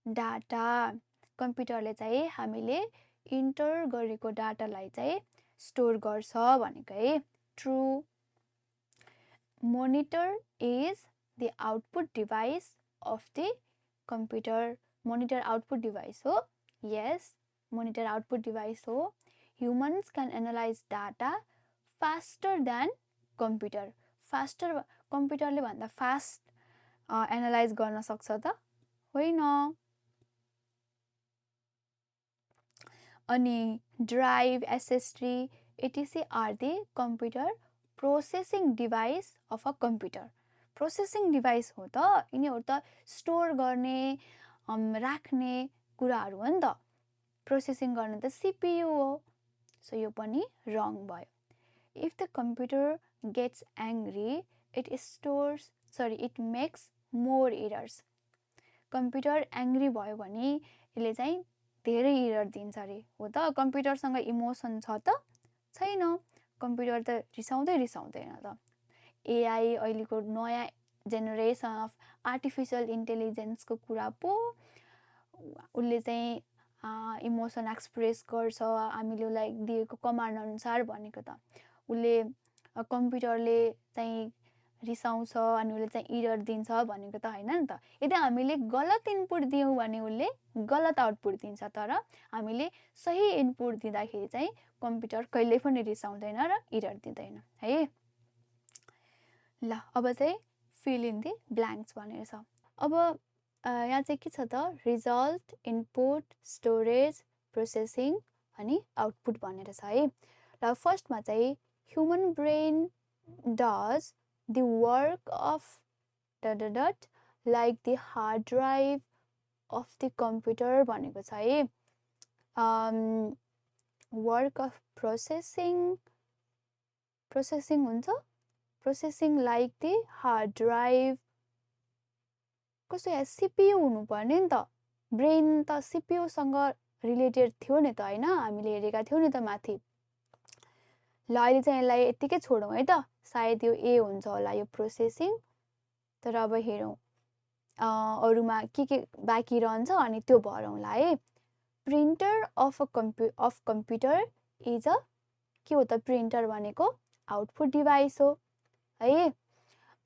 data. कम्प्युटरले चाहिँ हामीले इन्टर गरेको डाटालाई चाहिँ स्टोर गर्छ भनेको है। True. Monitor is the output device of the computer. Monitor output device हो। Yes, monitor output device हो। Humans can analyze data faster than computer. Faster कम्प्युटरले भन्दा फास्ट एनालाइज गर्न सक्छ त होइन। अनि drive, SSD, etc are the computer processing device of a computer. Processing device हो त यिनीहरू त स्टोर गर्ने राख्ने कुराहरू हो नि त। प्रोसेसिङ गर्ने त सिपियु हो। सो यो पनि रङ भयो। If the computer gets angry it makes more errors. Computer angry भयो भने यसले चाहिँ धेरै एरर दिन्छ अरे हो त। कम्प्युटरसँग इमोसन छ त छैन। कम्प्युटर त रिसाउँदैन त। एआई अहिलेको नयाँ जेनेरेसन अफ आर्टिफिसियल इन्टेलिजेन्सको कुरा पो उसले चाहिँ इमोसन एक्सप्रेस गर्छ हामीले उसलाई दिएको कमान्ड अनुसार भनेको त। उसले कम्प्युटरले चाहिँ रिसाउँछ अनि उसले चाहिँ एरर दिन्छ भनेको त होइन नि त। यदि हामीले गलत इनपुट दियौँ भने उसले गलत आउटपुट दिन्छ, तर हामीले सही इनपुट दिँदाखेरि चाहिँ कम्प्युटर कहिल्यै पनि रिसाउँदैन र एरर दिँदैन है। ल अब चाहिँ फिल इन द ब्ल्याङ्क्स भनेर छ। अब यहाँ चाहिँ के छ त, रिजल्ट, इनपुट, स्टोरेज, प्रोसेसिङ अनि आउटपुट भनेर छ है। र फर्स्टमा चाहिँ human brain does the work of ... like the hard drive of the computer भनेको छ है। work of processing हुन्छ, processing like the hard drive। कस्तो यहाँ सिपियु हुनुपर्ने नि त। ब्रेन त सिपियुसँग रिलेटेड थियो नि त होइन, हामीले हेरेका थियौँ नि त माथि। ल अहिले चाहिँ यसलाई यत्तिकै छोडौँ है त। सायद यो ए हुन्छ होला यो प्रोसेसिङ, तर अब हेरौँ अरूमा के बाँकी रहन्छ अनि त्यो भरौँला है। Printer of computer is a के हो त, प्रिन्टर भनेको आउटपुट डिभाइस हो है।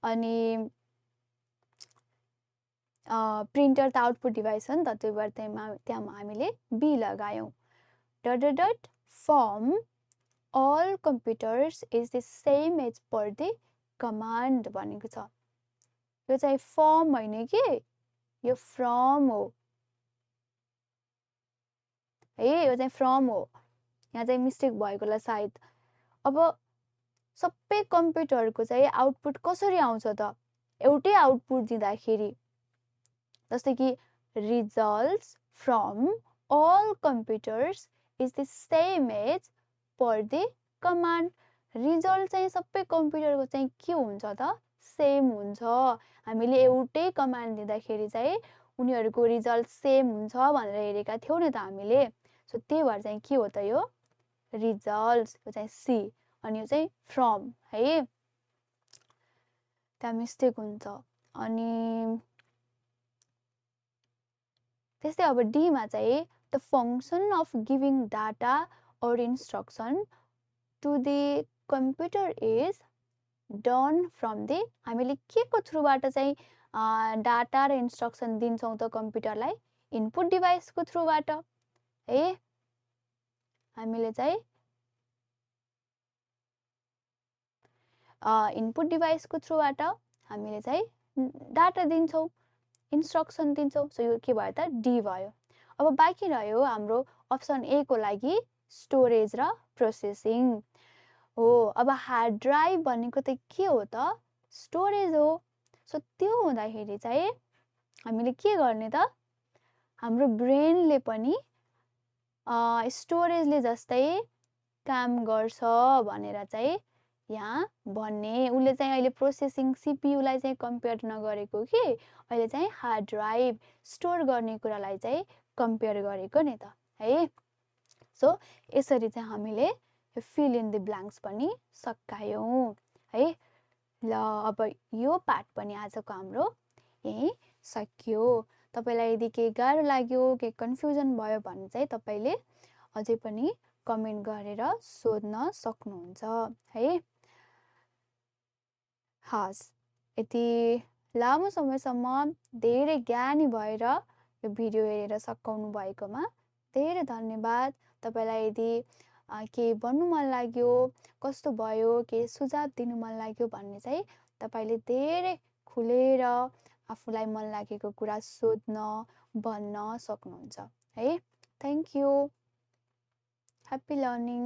अनि प्रिन्टर त आउटपुट डिभाइस हो नि त, त्यही भएर त्यहाँ हामीले बी लगायौँ। Form all computers is the same as per the command भनेको छ। यो चाहिँ फर्म होइन कि, यो फ्रम हो है। यो चाहिँ फ्रम हो, यहाँ चाहिँ मिस्टेक भएकोला सायद। अब सबै कम्प्युटरको चाहिँ आउटपुट कसरी आउँछ त, एउटै आउटपुट दिँदाखेरि। जस्तै कि results from all computers is the same as per the command। Result चाहिँ सबै कम्प्युटरको चाहिँ के हुन्छ त, सेम हुन्छ। हामीले एउटै कमान्ड दिँदाखेरि चाहिँ उनीहरूको रिजल्ट सेम हुन्छ भनेर हेरेका थियौँ नि त हामीले। सो त्यही भएर चाहिँ के हो त यो रिजल्ट्स, यो चाहिँ सी, अनि यो चाहिँ फ्रम है। त्यहाँ मिस्टेक हुन्छ। अनि त्यस्तै अब डीमा चाहिँ The function of giving data or instruction to the computer is done from the हामीले के को थ्रुबाट चाहिँ डाटा र इन्स्ट्रक्सन दिन्छौँ त कम्प्युटरलाई इनपुट डिभाइसको थ्रुबाट है हामीले चाहिँ इनपुट डिभाइसको थ्रुबाट हामीले चाहिँ डाटा दिन्छौँ इन्स्ट्रक्सन दिन्छौँ सो यो के भयो त डी भयो अब बाँकी रह्यो हाम्रो अप्सन ए को लागि स्टोरेज र प्रोसेसिङ हो अब हार्ड ड्राइभ भनेको त के हो त स्टोरेज हो सो त्यो हुँदाखेरि चाहिँ हामीले के गर्ने त हाम्रो ब्रेनले पनि स्टोरेजले जस्तै काम गर्छ भनेर चाहिँ यहाँ भन्ने उसले चाहिँ अहिले प्रोसेसिङ सिपियुलाई चाहिँ कम्पेयर नगरेको कि अहिले चाहिँ हार्ड ड्राइभ स्टोर गर्ने कुरालाई चाहिँ कम्पेयर गरेको नि त है सो यसरी चाहिँ हामीले फिल इन द ब्ल्याङ्क्स पनि सकायौँ है ल अब यो पार्ट पनि आजको हाम्रो यही सकियो तपाईलाई यदि केही गाह्रो लाग्यो केही कन्फ्युजन भयो भने चाहिँ तपाईले अझै पनि कमेन्ट गरेर सोध्न सक्नुहुन्छ है हस् यति लामो समयसम्म धेरै ज्ञानी भएर यो भिडियो हेरेर सकाउनु भएकोमा धेरै धन्यवाद तपाईलाई यदि के भन्नु मन लाग्यो कस्तो भयो के सुझाव दिनु मन लाग्यो भन्ने चाहिँ तपाईले धेरै खुलेर आफूलाई मन लागेको कुरा सोध्न भन्न सक्नुहुन्छ है थ्यांक यू ह्याप्पी लर्निङ